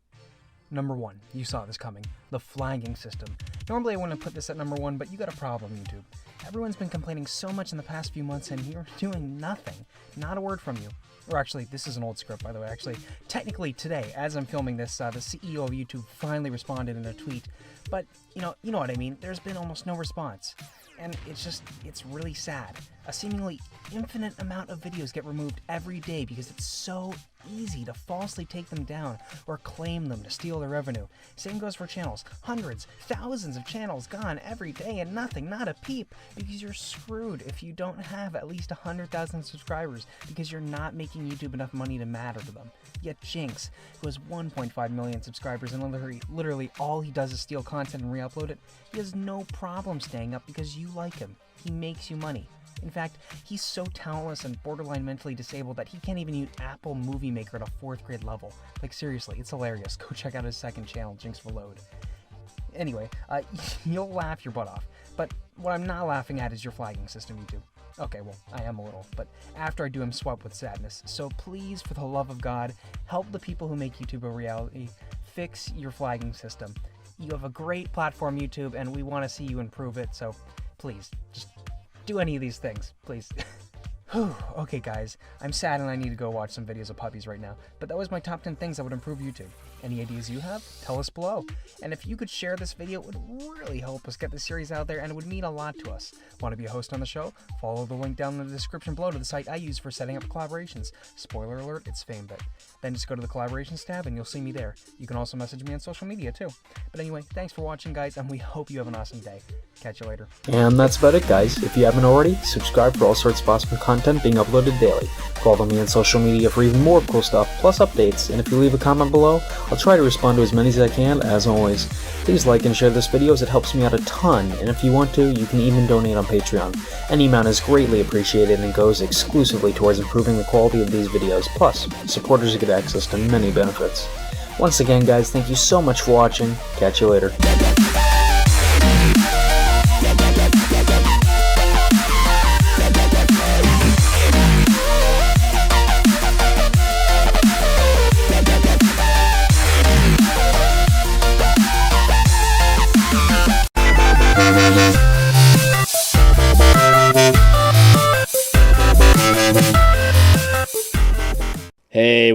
Number 1, you saw this coming, the flagging system. Normally I wouldn't put this at number 1, but you got a problem, YouTube. Everyone's been complaining so much in the past few months and you're doing nothing. Not a word from you. Or actually, this is an old script, by the way. Actually, technically today, as I'm filming this, the CEO of YouTube finally responded in a tweet. But, you know what I mean. There's been almost no response. And it's really sad. A seemingly infinite amount of videos get removed every day because it's so easy to falsely take them down or claim them to steal their revenue. Same goes for channels. Hundreds, thousands of channels gone every day and nothing, not a peep, because you're screwed if you don't have at least 100,000 subscribers because you're not making YouTube enough money to matter to them. Yet Jinx, who has 1.5 million subscribers and literally all he does is steal content and re-upload it, he has no problem staying up because you like him. He makes you money. In fact, he's so talentless and borderline mentally disabled that he can't even use Apple Movie Maker at a 4th grade level. Like seriously, it's hilarious. Go check out his second channel, Jinx Reload. Anyway, you'll laugh your butt off. But what I'm not laughing at is your flagging system, YouTube. Okay, well, I am a little, but after I do, I'm swept with sadness. So please, for the love of God, help the people who make YouTube a reality. Fix your flagging system. You have a great platform, YouTube, and we want to see you improve it, so please, just do any of these things, please. Whew, okay guys, I'm sad and I need to go watch some videos of puppies right now, but that was my top 10 things that would improve YouTube. Any ideas you have? Tell us below. And if you could share this video, it would really help us get the series out there and it would mean a lot to us. Want to be a host on the show? Follow the link down in the description below to the site I use for setting up collaborations. Spoiler alert, it's FameBit. Then just go to the collaborations tab and you'll see me there. You can also message me on social media too. But anyway, thanks for watching guys, and we hope you have an awesome day. Catch you later. And that's about it guys. If you haven't already, subscribe for all sorts of awesome content being uploaded daily. Follow me on social media for even more cool stuff, plus updates, and if you leave a comment below, I'll try to respond to as many as I can, as always. Please like and share this video as it helps me out a ton, and if you want to, you can even donate on Patreon. Any amount is greatly appreciated and goes exclusively towards improving the quality of these videos, plus supporters get access to many benefits. Once again guys, thank you so much for watching. Catch you later.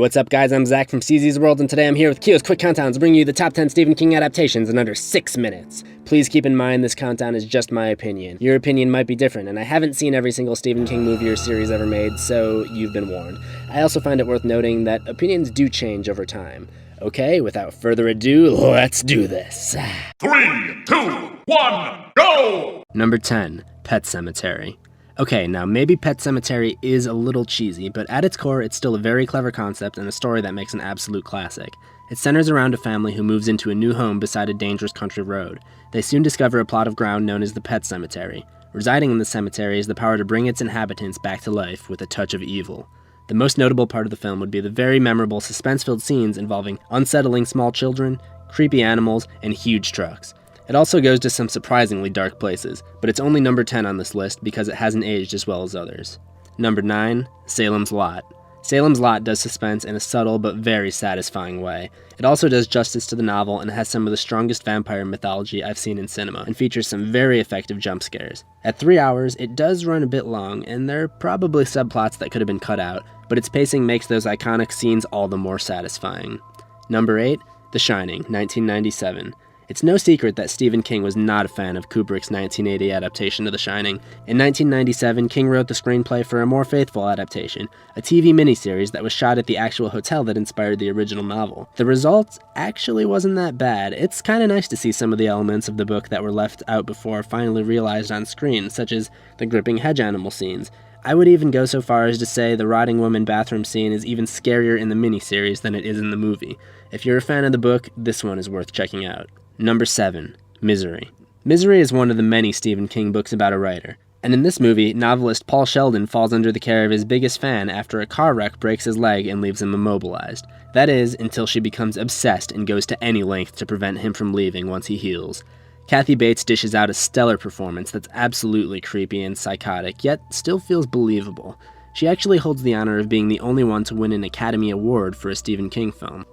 what's up guys? I'm Zach from CZ's World, and today I'm here with Kio's Quick Countdowns, bringing you the top 10 Stephen King adaptations in under 6 minutes. Please keep in mind this countdown is just my opinion. Your opinion might be different, and I haven't seen every single Stephen King movie or series ever made, so you've been warned. I also find it worth noting that opinions do change over time. Okay, without further ado, let's do this. 3, 2, 1, go! Number 10, Pet Sematary. Okay, now maybe Pet Sematary is a little cheesy, but at its core it's still a very clever concept and a story that makes an absolute classic. It centers around a family who moves into a new home beside a dangerous country road. They soon discover a plot of ground known as the Pet Cemetery. Residing in the cemetery is the power to bring its inhabitants back to life with a touch of evil. The most notable part of the film would be the very memorable suspense-filled scenes involving unsettling small children, creepy animals, and huge trucks. It also goes to some surprisingly dark places, but it's only number 10 on this list because it hasn't aged as well as others. Number 9, Salem's Lot. Salem's Lot does suspense in a subtle but very satisfying way. It also does justice to the novel and has some of the strongest vampire mythology I've seen in cinema, and features some very effective jump scares. At 3 hours, it does run a bit long, and there are probably subplots that could have been cut out, but its pacing makes those iconic scenes all the more satisfying. Number 8, The Shining, 1997. It's no secret that Stephen King was not a fan of Kubrick's 1980 adaptation of The Shining. In 1997, King wrote the screenplay for a more faithful adaptation, a TV miniseries that was shot at the actual hotel that inspired the original novel. The result actually wasn't that bad. It's kinda nice to see some of the elements of the book that were left out before finally realized on screen, such as the gripping hedge animal scenes. I would even go so far as to say the rotting woman bathroom scene is even scarier in the miniseries than it is in the movie. If you're a fan of the book, this one is worth checking out. Number 7, Misery. Misery is one of the many Stephen King books about a writer, and in this movie, novelist Paul Sheldon falls under the care of his biggest fan after a car wreck breaks his leg and leaves him immobilized. That is, until she becomes obsessed and goes to any length to prevent him from leaving once he heals. Kathy Bates dishes out a stellar performance that's absolutely creepy and psychotic, yet still feels believable. She actually holds the honor of being the only one to win an Academy Award for a Stephen King film.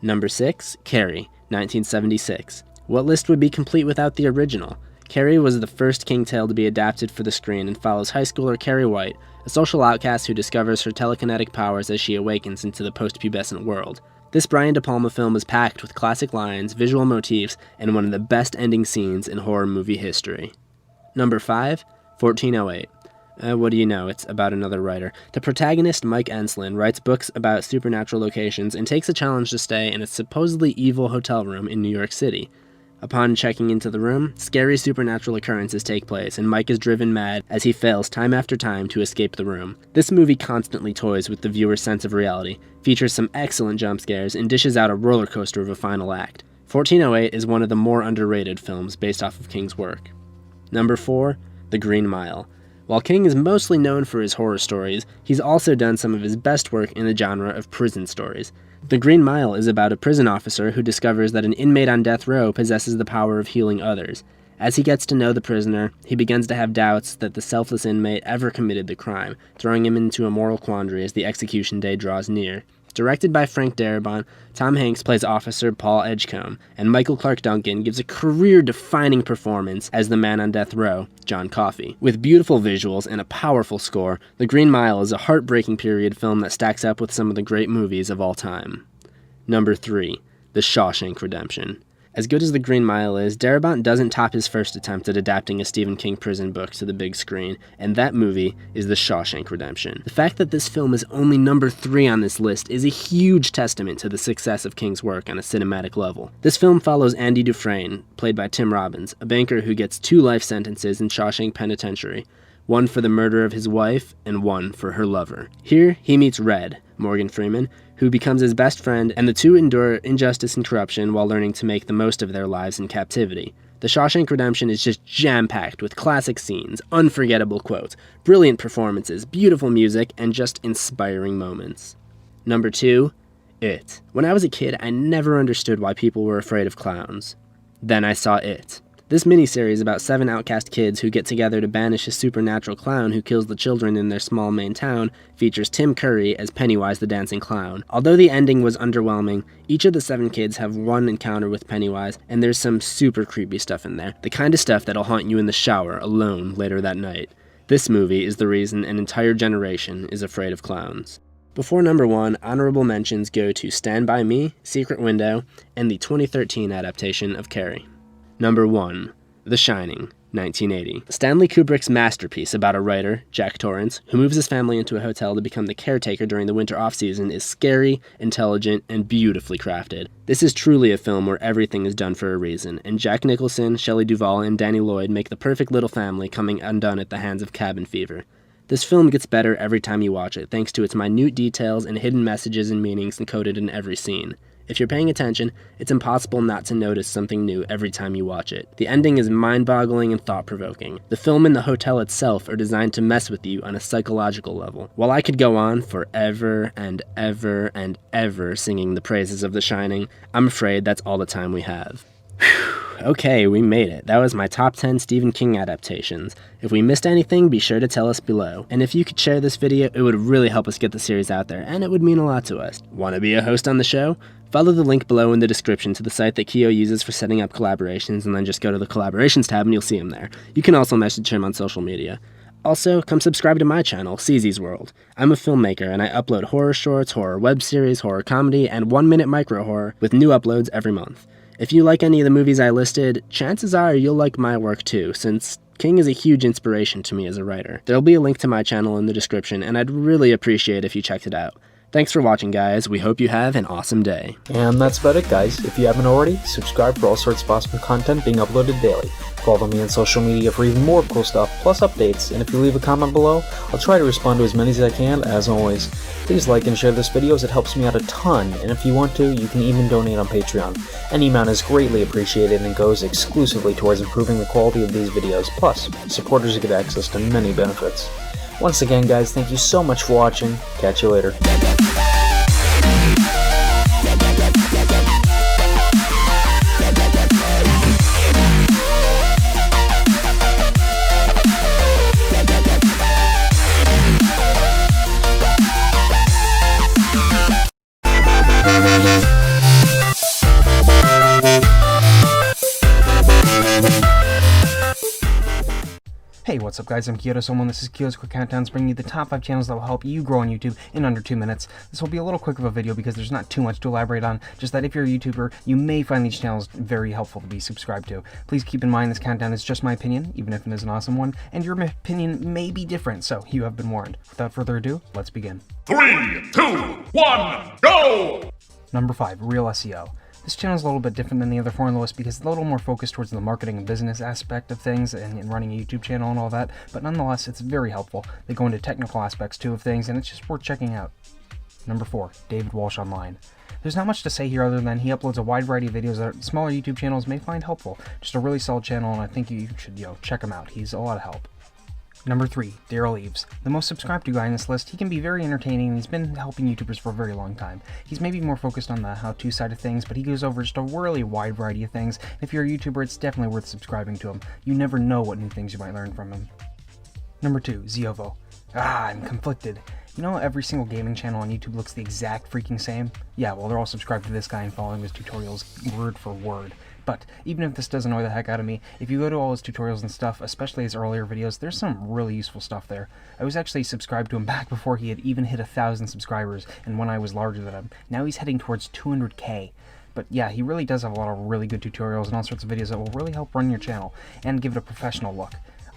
Number 6, Carrie, 1976. What list would be complete without the original? Carrie was the first King tale to be adapted for the screen and follows high schooler Carrie White, a social outcast who discovers her telekinetic powers as she awakens into the post-pubescent world. This Brian De Palma film is packed with classic lines, visual motifs, and one of the best ending scenes in horror movie history. Number 5, 1408. What do you know, it's about another writer. The protagonist, Mike Enslin, writes books about supernatural locations and takes a challenge to stay in a supposedly evil hotel room in New York City. Upon checking into the room, scary supernatural occurrences take place, and Mike is driven mad as he fails time after time to escape the room. This movie constantly toys with the viewer's sense of reality, features some excellent jump scares, and dishes out a roller coaster of a final act. 1408 is one of the more underrated films based off of King's work. Number 4, The Green Mile. While King is mostly known for his horror stories, he's also done some of his best work in the genre of prison stories. The Green Mile is about a prison officer who discovers that an inmate on death row possesses the power of healing others. As he gets to know the prisoner, he begins to have doubts that the selfless inmate ever committed the crime, throwing him into a moral quandary as the execution day draws near. Directed by Frank Darabont, Tom Hanks plays Officer Paul Edgecombe, and Michael Clark Duncan gives a career-defining performance as the man on death row, John Coffey. With beautiful visuals and a powerful score, The Green Mile is a heartbreaking period film that stacks up with some of the great movies of all time. Number 3, The Shawshank Redemption. As good as The Green Mile is, Darabont doesn't top his first attempt at adapting a Stephen King prison book to the big screen, and that movie is The Shawshank Redemption. The fact that this film is only number 3 on this list is a huge testament to the success of King's work on a cinematic level. This film follows Andy Dufresne, played by Tim Robbins, a banker who gets 2 life sentences in Shawshank Penitentiary, one for the murder of his wife and one for her lover. Here, he meets Red, Morgan Freeman, who becomes his best friend, and the two endure injustice and corruption while learning to make the most of their lives in captivity. The Shawshank Redemption is just jam-packed with classic scenes, unforgettable quotes, brilliant performances, beautiful music, and just inspiring moments. Number 2, It. When I was a kid, I never understood why people were afraid of clowns. Then I saw It. This miniseries about 7 outcast kids who get together to banish a supernatural clown who kills the children in their small Maine town features Tim Curry as Pennywise the Dancing Clown. Although the ending was underwhelming, each of the 7 kids have one encounter with Pennywise, and there's some super creepy stuff in there. The kind of stuff that'll haunt you in the shower alone later that night. This movie is the reason an entire generation is afraid of clowns. Before number 1, honorable mentions go to Stand By Me, Secret Window, and the 2013 adaptation of Carrie. Number 1, The Shining, 1980. Stanley Kubrick's masterpiece about a writer, Jack Torrance, who moves his family into a hotel to become the caretaker during the winter off-season is scary, intelligent, and beautifully crafted. This is truly a film where everything is done for a reason, and Jack Nicholson, Shelley Duvall, and Danny Lloyd make the perfect little family coming undone at the hands of cabin fever. This film gets better every time you watch it, thanks to its minute details and hidden messages and meanings encoded in every scene. If you're paying attention, it's impossible not to notice something new every time you watch it. The ending is mind-boggling and thought-provoking. The film and the hotel itself are designed to mess with you on a psychological level. While I could go on forever and ever and ever singing the praises of The Shining, I'm afraid that's all the time we have. Okay, we made it. That was my top 10 Stephen King adaptations. If we missed anything, be sure to tell us below. And if you could share this video, it would really help us get the series out there, and it would mean a lot to us. Want to be a host on the show? Follow the link below in the description to the site that Keo uses for setting up collaborations, and then just go to the collaborations tab and you'll see him there. You can also message him on social media. Also, come subscribe to my channel, CZ's World. I'm a filmmaker and I upload horror shorts, horror web series, horror comedy, and 1-minute micro horror with new uploads every month. If you like any of the movies I listed, chances are you'll like my work too, since King is a huge inspiration to me as a writer. There'll be a link to my channel in the description, and I'd really appreciate if you checked it out. Thanks for watching, guys. We hope you have an awesome day. And that's about it, guys. If you haven't already, subscribe for all sorts of awesome content being uploaded daily. Follow me on social media for even more cool stuff, plus updates, and if you leave a comment below, I'll try to respond to as many as I can, as always. Please like and share this video as it helps me out a ton, and if you want to, you can even donate on Patreon. Any amount is greatly appreciated and goes exclusively towards improving the quality of these videos, plus, supporters get access to many benefits. Once again, guys, thank you so much for watching. Catch you later. Hey, what's up guys, I'm Kyoto Someone. This is Kyoto's Quick Countdowns, bringing you the top 5 channels that will help you grow on YouTube in under 2 minutes. This will be a little quick of a video because there's not too much to elaborate on, just that if you're a YouTuber, you may find these channels very helpful to be subscribed to. Please keep in mind this countdown is just my opinion, even if it is an awesome one, and your opinion may be different, so you have been warned. Without further ado, let's begin. 3, 2, 1, go! Number 5, Real SEO. This channel is a little bit different than the other 4 on the list because it's a little more focused towards the marketing and business aspect of things and running a YouTube channel and all that, but nonetheless, it's very helpful. They go into technical aspects too of things, and it's just worth checking out. Number 4, David Walsh Online. There's not much to say here other than he uploads a wide variety of videos that smaller YouTube channels may find helpful. Just a really solid channel, and I think you should, check him out. He's a lot of help. Number 3, Daryl Eves. The most subscribed to guy in this list, he can be very entertaining and he's been helping YouTubers for a very long time. He's maybe more focused on the how-to side of things, but he goes over just a really wide variety of things. If you're a YouTuber, it's definitely worth subscribing to him. You never know what new things you might learn from him. Number 2, Ziovo. I'm conflicted. You know every single gaming channel on YouTube looks the exact freaking same? Yeah, well they're all subscribed to this guy and following his tutorials word for word. But even if this does annoy the heck out of me, if you go to all his tutorials and stuff, especially his earlier videos, there's some really useful stuff there. I was actually subscribed to him back before he had even hit 1,000 subscribers, and when I was larger than him. Now he's heading towards 200k. But yeah, he really does have a lot of really good tutorials and all sorts of videos that will really help run your channel, and give it a professional look.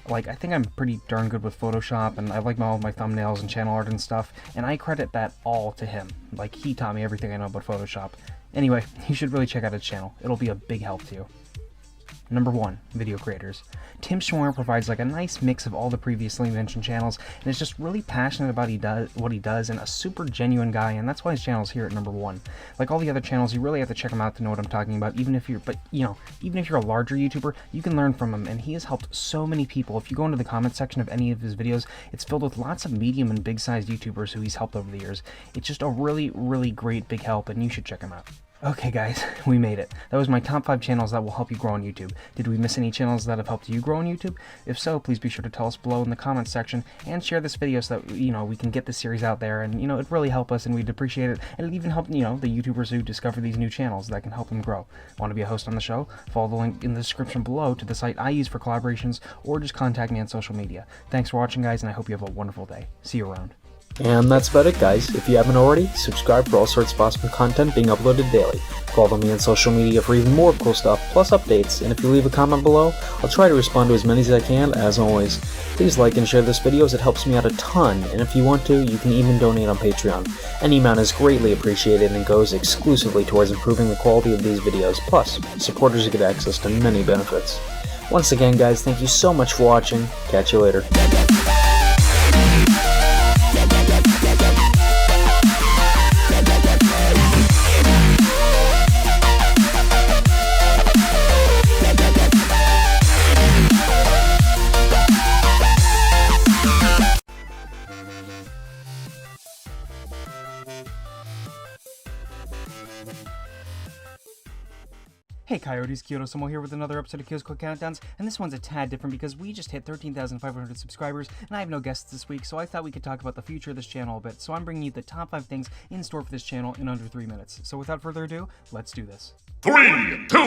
Like, I think I'm pretty darn good with Photoshop, and I like all of my thumbnails and channel art and stuff, and I credit that all to him. Like, he taught me everything I know about Photoshop. Anyway, you should really check out his channel. It'll be a big help to you. Number 1, video creators. Tim Schwarm provides like a nice mix of all the previously mentioned channels, and is just really passionate about what he does, and a super genuine guy, and that's why his channel's here at number 1. Like all the other channels, you really have to check him out to know what I'm talking about, even if you're a larger YouTuber, you can learn from him, and he has helped so many people. If you go into the comment section of any of his videos, it's filled with lots of medium and big-sized YouTubers who he's helped over the years. It's just a really, really great big help, and you should check him out. Okay guys, we made it. That was my top 5 channels that will help you grow on YouTube. Did we miss any channels that have helped you grow on YouTube? If so, please be sure to tell us below in the comments section, and share this video so that, we can get this series out there, and, it'd really help us, and we'd appreciate it, and it'd even help, the YouTubers who discover these new channels that can help them grow. Want to be a host on the show? Follow the link in the description below to the site I use for collaborations, or just contact me on social media. Thanks for watching guys, and I hope you have a wonderful day. See you around. And that's about it, guys. If you haven't already, subscribe for all sorts of awesome content being uploaded daily. Follow me on social media for even more cool stuff, plus updates, and if you leave a comment below, I'll try to respond to as many as I can, as always. Please like and share this video as it helps me out a ton, and if you want to, you can even donate on Patreon. Any amount is greatly appreciated and goes exclusively towards improving the quality of these videos, plus, supporters get access to many benefits. Once again, guys, thank you so much for watching. Catch you later. Hey Coyotes, Kyoto Sumo here with another episode of Kyo's Quick Countdowns, and this one's a tad different because we just hit 13,500 subscribers, and I have no guests this week, so I thought we could talk about the future of this channel a bit, so I'm bringing you the top 5 things in store for this channel in under 3 minutes. So without further ado, let's do this. 3, 2,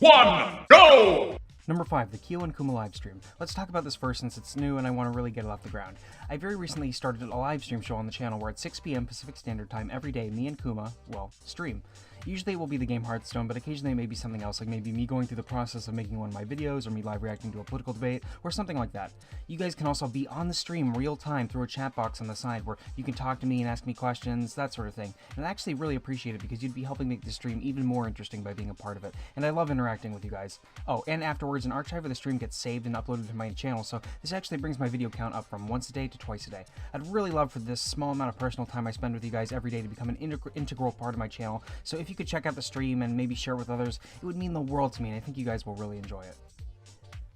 1, go! Number 5, the Kyo and Kuma livestream. Let's talk about this first since it's new and I want to really get it off the ground. I very recently started a livestream show on the channel where at 6 p.m. Pacific Standard Time every day, me and Kuma, well, stream. Usually it will be the game Hearthstone, but occasionally it may be something else, like maybe me going through the process of making one of my videos, or me live reacting to a political debate, or something like that. You guys can also be on the stream real time through a chat box on the side where you can talk to me and ask me questions, that sort of thing. And I actually really appreciate it because you'd be helping make the stream even more interesting by being a part of it. And I love interacting with you guys. Oh, and afterwards an archive of the stream gets saved and uploaded to my channel, so this actually brings my video count up from once a day to twice a day. I'd really love for this small amount of personal time I spend with you guys every day to become an integral part of my channel, so if you could check out the stream and maybe share it with others, it would mean the world to me, and I think you guys will really enjoy it.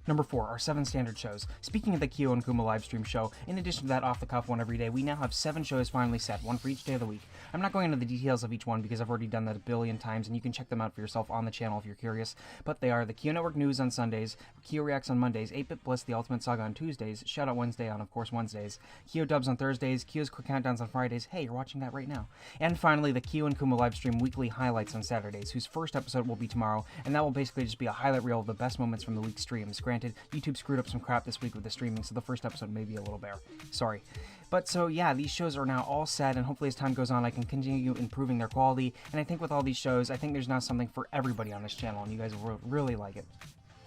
Number 4, our 7 standard shows. Speaking of the Kyo and Kuma livestream show, in addition to that off-the-cuff one every day, we now have 7 shows finally set, one for each day of the week. I'm not going into the details of each one because I've already done that a billion times, and you can check them out for yourself on the channel if you're curious. But they are the Kyo Network News on Sundays, Kyo Reacts on Mondays, 8-Bit Bliss, The Ultimate Saga on Tuesdays, Shoutout Wednesday on, of course, Wednesdays, Kyo Dubs on Thursdays, Kyo's Quick Countdowns on Fridays, hey, you're watching that right now. And finally, the Kyo and Kuma livestream weekly highlights on Saturdays, whose first episode will be tomorrow, and that will basically just be a highlight reel of the best moments from the week's streams. Granted, YouTube screwed up some crap this week with the streaming, so the first episode may be a little bare. Sorry. But so yeah, these shows are now all set, and hopefully as time goes on I can continue improving their quality, and I think with all these shows, I think there's now something for everybody on this channel, and you guys will really like it.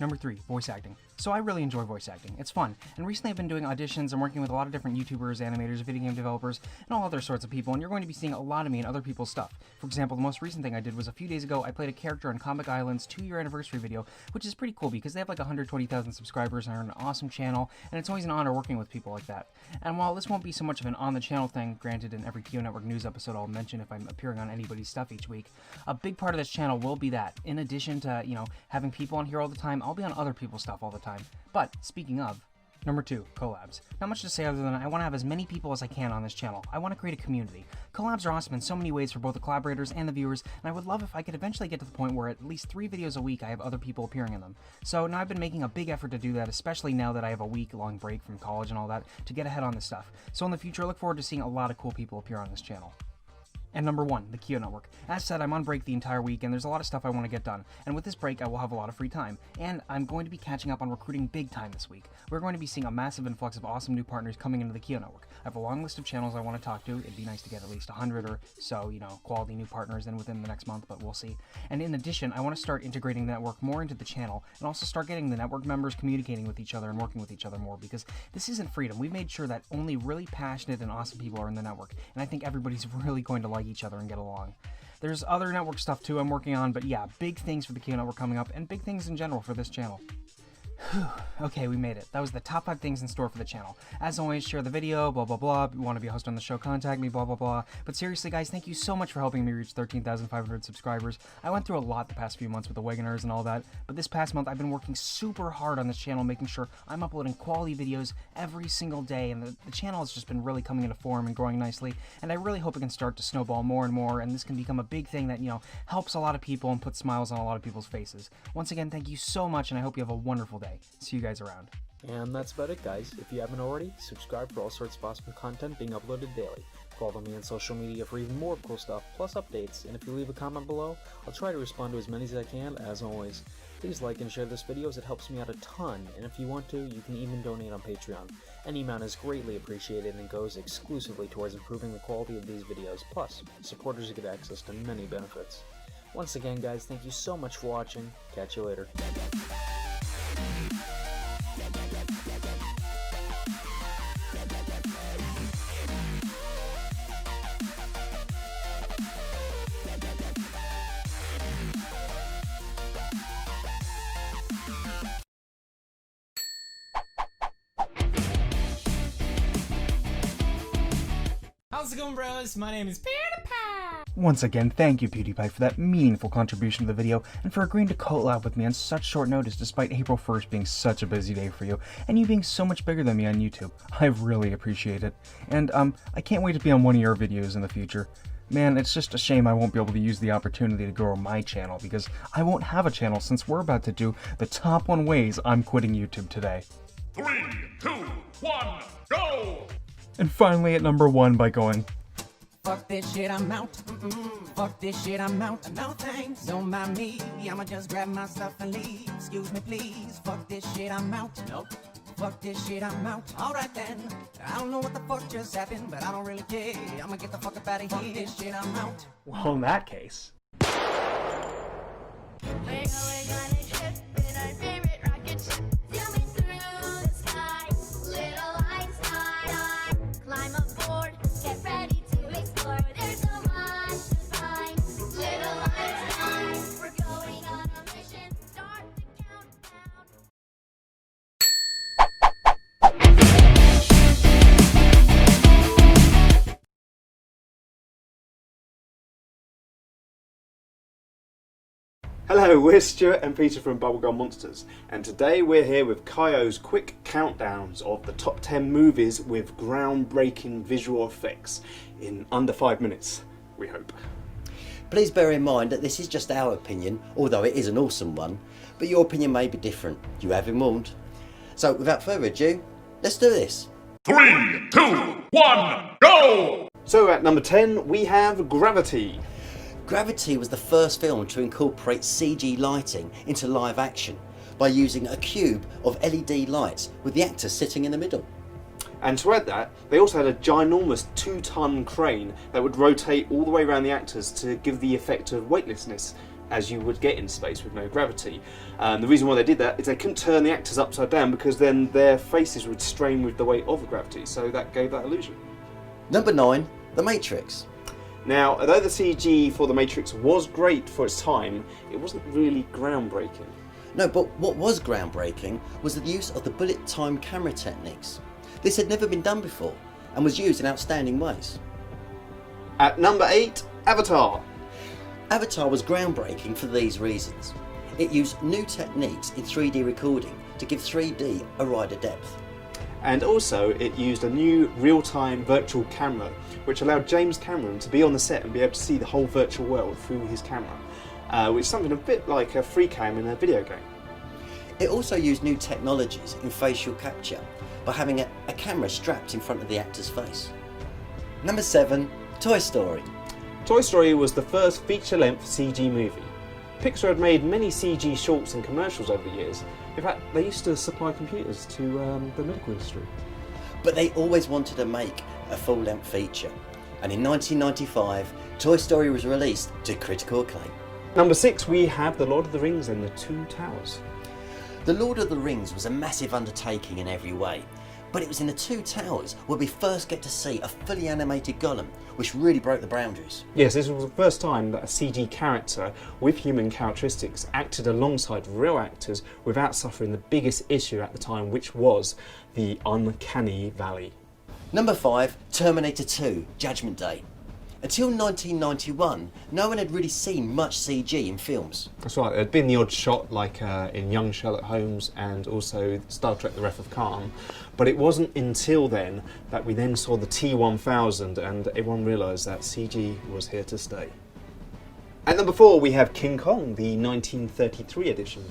Number 3, voice acting. So I really enjoy voice acting. It's fun, and recently I've been doing auditions and working with a lot of different YouTubers, animators, video game developers, and all other sorts of people, and you're going to be seeing a lot of me in other people's stuff. For example, the most recent thing I did was a few days ago, I played a character in Comic Island's 2-year anniversary video, which is pretty cool because they have like 120,000 subscribers and are an awesome channel, and it's always an honor working with people like that. And while this won't be so much of an on-the-channel thing, granted in every Kyo Network News episode I'll mention if I'm appearing on anybody's stuff each week, a big part of this channel will be that. In addition to, having people on here all the time, I'll be on other people's stuff all the time. But, speaking of, number 2, collabs. Not much to say other than I want to have as many people as I can on this channel. I want to create a community. Collabs are awesome in so many ways for both the collaborators and the viewers, and I would love if I could eventually get to the point where at least 3 videos a week I have other people appearing in them. So now I've been making a big effort to do that, especially now that I have a week-long break from college and all that, to get ahead on this stuff. So in the future, I look forward to seeing a lot of cool people appear on this channel. And number 1, the Kyo Network. As said, I'm on break the entire week, and there's a lot of stuff I want to get done. And with this break, I will have a lot of free time. And I'm going to be catching up on recruiting big time this week. We're going to be seeing a massive influx of awesome new partners coming into the Kyo Network. I have a long list of channels I want to talk to. It'd be nice to get at least 100 or so, quality new partners in within the next month, but we'll see. And in addition, I want to start integrating the network more into the channel, and also start getting the network members communicating with each other and working with each other more, because this isn't freedom. We've made sure that only really passionate and awesome people are in the network, and I think everybody's really going to like each other and get along. There's other network stuff too I'm working on, but yeah, big things for the Kyo Network coming up, and big things in general for this channel. Okay, we made it. That was the top 5 things in store for the channel. As always, share the video, blah blah blah. If you want to be a host on the show, contact me, blah blah blah. But seriously guys, thank you so much for helping me reach 13,500 subscribers. I went through a lot the past few months with the Wagoners and all that, but this past month I've been working super hard on this channel, making sure I'm uploading quality videos every single day, and the channel has just been really coming into form and growing nicely, and I really hope it can start to snowball more and more, and this can become a big thing that, helps a lot of people and puts smiles on a lot of people's faces. Once again, thank you so much, and I hope you have a wonderful day. See you guys around. And that's about it, guys. If you haven't already, subscribe for all sorts of awesome content being uploaded daily. Follow me on social media for even more cool stuff, plus updates, and if you leave a comment below, I'll try to respond to as many as I can, as always. Please like and share this video as it helps me out a ton, and if you want to, you can even donate on Patreon. Any amount is greatly appreciated and goes exclusively towards improving the quality of these videos, plus, supporters get access to many benefits. Once again guys, thank you so much for watching, catch you later. How's it going, bros? My name is PewDiePie! Once again, thank you PewDiePie for that meaningful contribution to the video, and for agreeing to collab with me on such short notice despite April 1st being such a busy day for you, and you being so much bigger than me on YouTube. I really appreciate it. And, I can't wait to be on one of your videos in the future. Man, it's just a shame I won't be able to use the opportunity to grow my channel, because I won't have a channel since we're about to do the top 1 ways I'm quitting YouTube today. 3, 2, 1, go! And finally at number 1 by going, fuck this shit, I'm out. Fuck this shit, I'm out. No thanks, don't mind me. I'ma just grab my stuff and leave. Excuse me, please. Fuck this shit, I'm out. Nope. Fuck this shit, I'm out. Alright then. I don't know what the fuck just happened, but I don't really care. I'ma get the fuck up out of here. Fuck this shit, I'm out. well, in that case. Hello, we're Stuart and Peter from Bubblegum Monsters, and today we're here with Kaio's quick countdowns of the top 10 movies with groundbreaking visual effects in under 5 minutes, we hope. Please bear in mind that this is just our opinion, although it is an awesome one, but your opinion may be different. You have been warned. So without further ado, let's do this. 3, 2, 1, go! So at number 10 we have Gravity. Gravity was the first film to incorporate CG lighting into live action by using a cube of LED lights with the actor sitting in the middle. And to add that, they also had a ginormous 2-ton crane that would rotate all the way around the actors to give the effect of weightlessness, as you would get in space with no gravity. The reason why they did that is they couldn't turn the actors upside down because then their faces would strain with the weight of the gravity, so that gave that illusion. Number 9, The Matrix. Now, although the CG for The Matrix was great for its time, it wasn't really groundbreaking. No, but what was groundbreaking was the use of the bullet time camera techniques. This had never been done before and was used in outstanding ways. At number 8, Avatar. Avatar was groundbreaking for these reasons. It used new techniques in 3D recording to give 3D a wider depth. And also it used a new real-time virtual camera which allowed James Cameron to be on the set and be able to see the whole virtual world through his camera, which is something a bit like a free cam in a video game. It also used new technologies in facial capture by having a camera strapped in front of the actor's face. Number 7, Toy Story. Toy Story was the first feature-length CG movie. Pixar had made many CG shorts and commercials over the years. In fact, they used to supply computers to the medical industry. But they always wanted to make a full-length feature. And in 1995, Toy Story was released to critical acclaim. Number 6, we have The Lord of the Rings and the Two Towers. The Lord of the Rings was a massive undertaking in every way, but it was in the Two Towers where we first get to see a fully animated Gollum, which really broke the boundaries. Yes, this was the first time that a CG character with human characteristics acted alongside real actors without suffering the biggest issue at the time, which was the uncanny valley. Number 5, Terminator 2, Judgment Day. Until 1991, no one had really seen much CG in films. That's right, there'd been the odd shot like in Young Sherlock Holmes and also Star Trek The Wrath of Khan, but it wasn't until then that we then saw the T-1000 and everyone realised that CG was here to stay. At number 4 we have King Kong, the 1933 edition.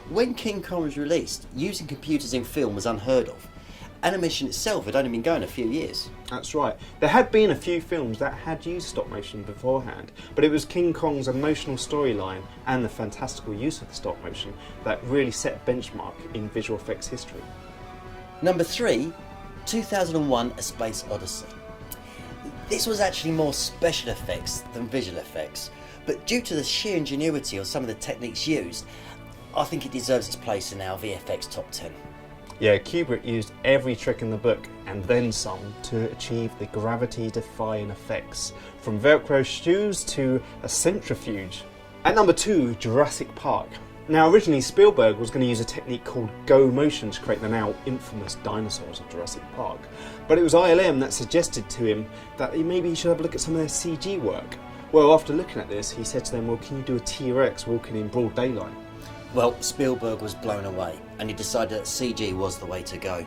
When King Kong was released, using computers in film was unheard of, Animation itself had only been going a few years. That's right. There had been a few films that had used stop motion beforehand, but it was King Kong's emotional storyline and the fantastical use of the stop motion that really set a benchmark in visual effects history. Number 3, 2001: A Space Odyssey. This was actually more special effects than visual effects, but due to the sheer ingenuity of some of the techniques used, I think it deserves its place in our VFX top 10. Yeah, Kubrick used every trick in the book and then some to achieve the gravity-defying effects, from Velcro shoes to a centrifuge. At number 2, Jurassic Park. Now originally Spielberg was going to use a technique called go motion to create the now infamous dinosaurs of Jurassic Park, but it was ILM that suggested to him that maybe he should have a look at some of their CG work. Well, after looking at this, he said to them, well, can you do a T-Rex walking in broad daylight? Well, Spielberg was blown away, and he decided that CG was the way to go.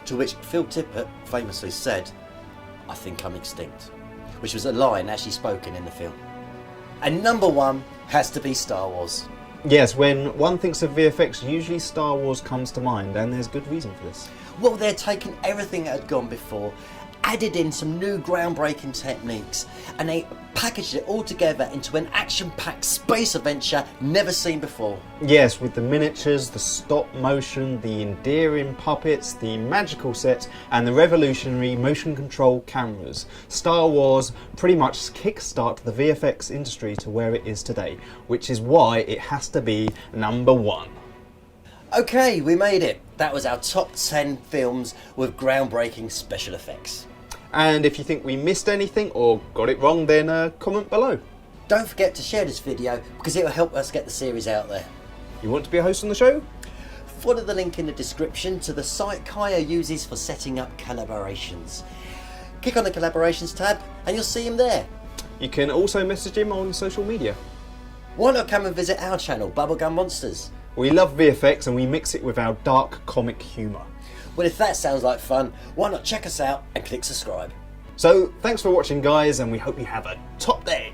To which Phil Tippett famously said, "I think I'm extinct," which was a line actually spoken in the film. And number 1 has to be Star Wars. Yes, when one thinks of VFX, usually Star Wars comes to mind, and there's good reason for this. Well, they're taking everything that had gone before, added in some new groundbreaking techniques, and they packaged it all together into an action-packed space adventure never seen before. Yes, with the miniatures, the stop motion, the endearing puppets, the magical sets, and the revolutionary motion control cameras, Star Wars pretty much kick-started the VFX industry to where it is today, which is why it has to be number 1. Okay, we made it. That was our top 10 films with groundbreaking special effects. And if you think we missed anything or got it wrong, then comment below. Don't forget to share this video because it will help us get the series out there. You want to be a host on the show? Follow the link in the description to the site Kaya uses for setting up collaborations. Click on the collaborations tab and you'll see him there. You can also message him on social media. Why not come and visit our channel, Bubblegum Monsters? We love VFX and we mix it with our dark comic humour. Well, if that sounds like fun, why not check us out and click subscribe. So, thanks for watching guys, and we hope you have a top day!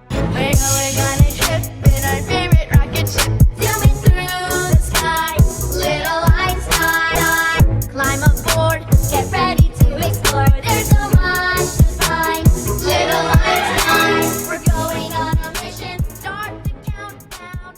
We're going on a trip in our favorite rocket ship, zooming through the sky. Little Einstein, climb aboard, get ready to explore. There's so much to find. Little Einstein, we're going on a mission. Start to count down.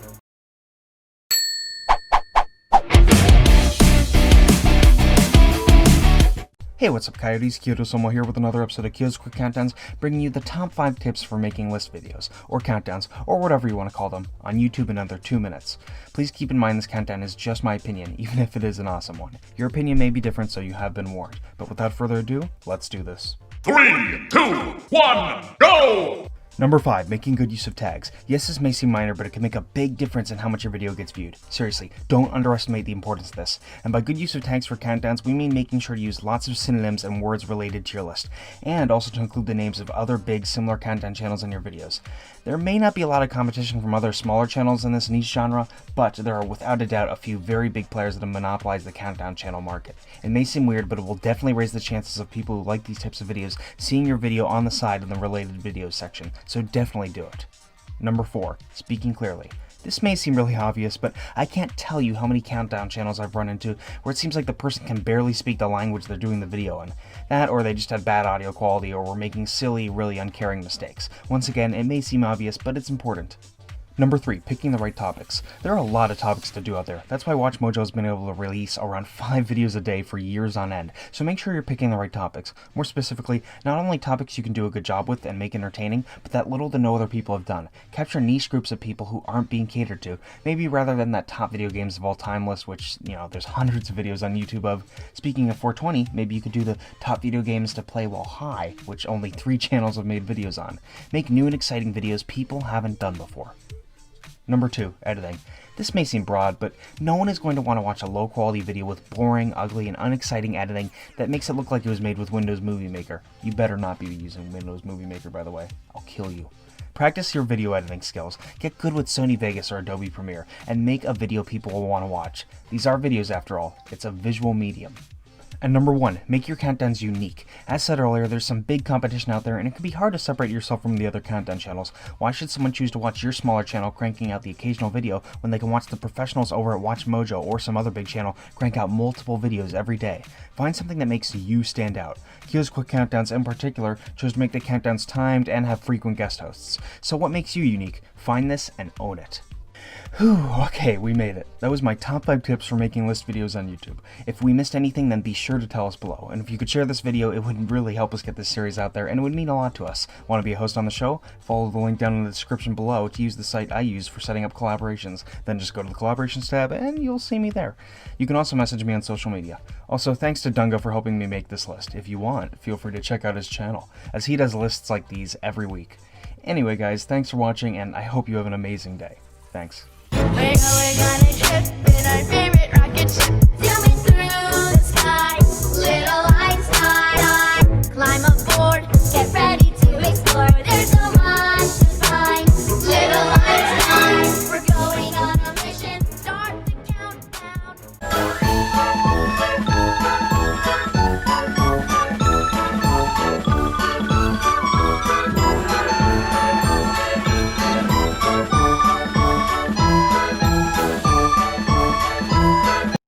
Hey, what's up Coyotes? Kyoto Somo here with another episode of Kyo's Quick Countdowns, bringing you the top 5 tips for making list videos, or countdowns, or whatever you want to call them, on YouTube in under 2 minutes. Please keep in mind this countdown is just my opinion, even if it is an awesome one. Your opinion may be different, so you have been warned. But without further ado, let's do this. 3, 2, 1, go! Number 5, making good use of tags. Yes, this may seem minor, but it can make a big difference in how much your video gets viewed. Seriously, don't underestimate the importance of this. And by good use of tags for countdowns, we mean making sure to use lots of synonyms and words related to your list, and also to include the names of other big similar countdown channels in your videos. There may not be a lot of competition from other smaller channels in this niche genre, but there are without a doubt a few very big players that have monopolized the countdown channel market. It may seem weird, but it will definitely raise the chances of people who like these types of videos seeing your video on the side in the related videos section, so definitely do it. Number 4, speaking clearly. This may seem really obvious, but I can't tell you how many countdown channels I've run into where it seems like the person can barely speak the language they're doing the video in. That, or they just had bad audio quality, or were making silly, really uncaring mistakes. Once again, it may seem obvious, but it's important. Number 3, picking the right topics. There are a lot of topics to do out there. That's why WatchMojo has been able to release around 5 videos a day for years on end. So make sure you're picking the right topics. More specifically, not only topics you can do a good job with and make entertaining, but that little to no other people have done. Capture niche groups of people who aren't being catered to. Maybe rather than that top video games of all time list, which, there's hundreds of videos on YouTube of. Speaking of 420, maybe you could do the top video games to play while high, which only 3 channels have made videos on. Make new and exciting videos people haven't done before. Number 2, editing. This may seem broad, but no one is going to want to watch a low-quality video with boring, ugly, and unexciting editing that makes it look like it was made with Windows Movie Maker. You better not be using Windows Movie Maker, by the way. I'll kill you. Practice your video editing skills, get good with Sony Vegas or Adobe Premiere, and make a video people will want to watch. These are videos after all. It's a visual medium. And number 1, make your countdowns unique. As said earlier, there's some big competition out there, and it can be hard to separate yourself from the other countdown channels. Why should someone choose to watch your smaller channel cranking out the occasional video when they can watch the professionals over at Watch Mojo or some other big channel crank out multiple videos every day? Find something that makes you stand out. Kyo's Quick Countdowns in particular chose to make the countdowns timed and have frequent guest hosts. So what makes you unique? Find this and own it. Whew, okay, we made it. That was my top 5 tips for making list videos on YouTube. If we missed anything, then be sure to tell us below. And if you could share this video, it would really help us get this series out there, and it would mean a lot to us. Want to be a host on the show? Follow the link down in the description below to use the site I use for setting up collaborations. Then just go to the collaborations tab, and you'll see me there. You can also message me on social media. Also, thanks to Dunga for helping me make this list. If you want, feel free to check out his channel, as he does lists like these every week. Anyway guys, thanks for watching, and I hope you have an amazing day. Thanks. We're going on a trip.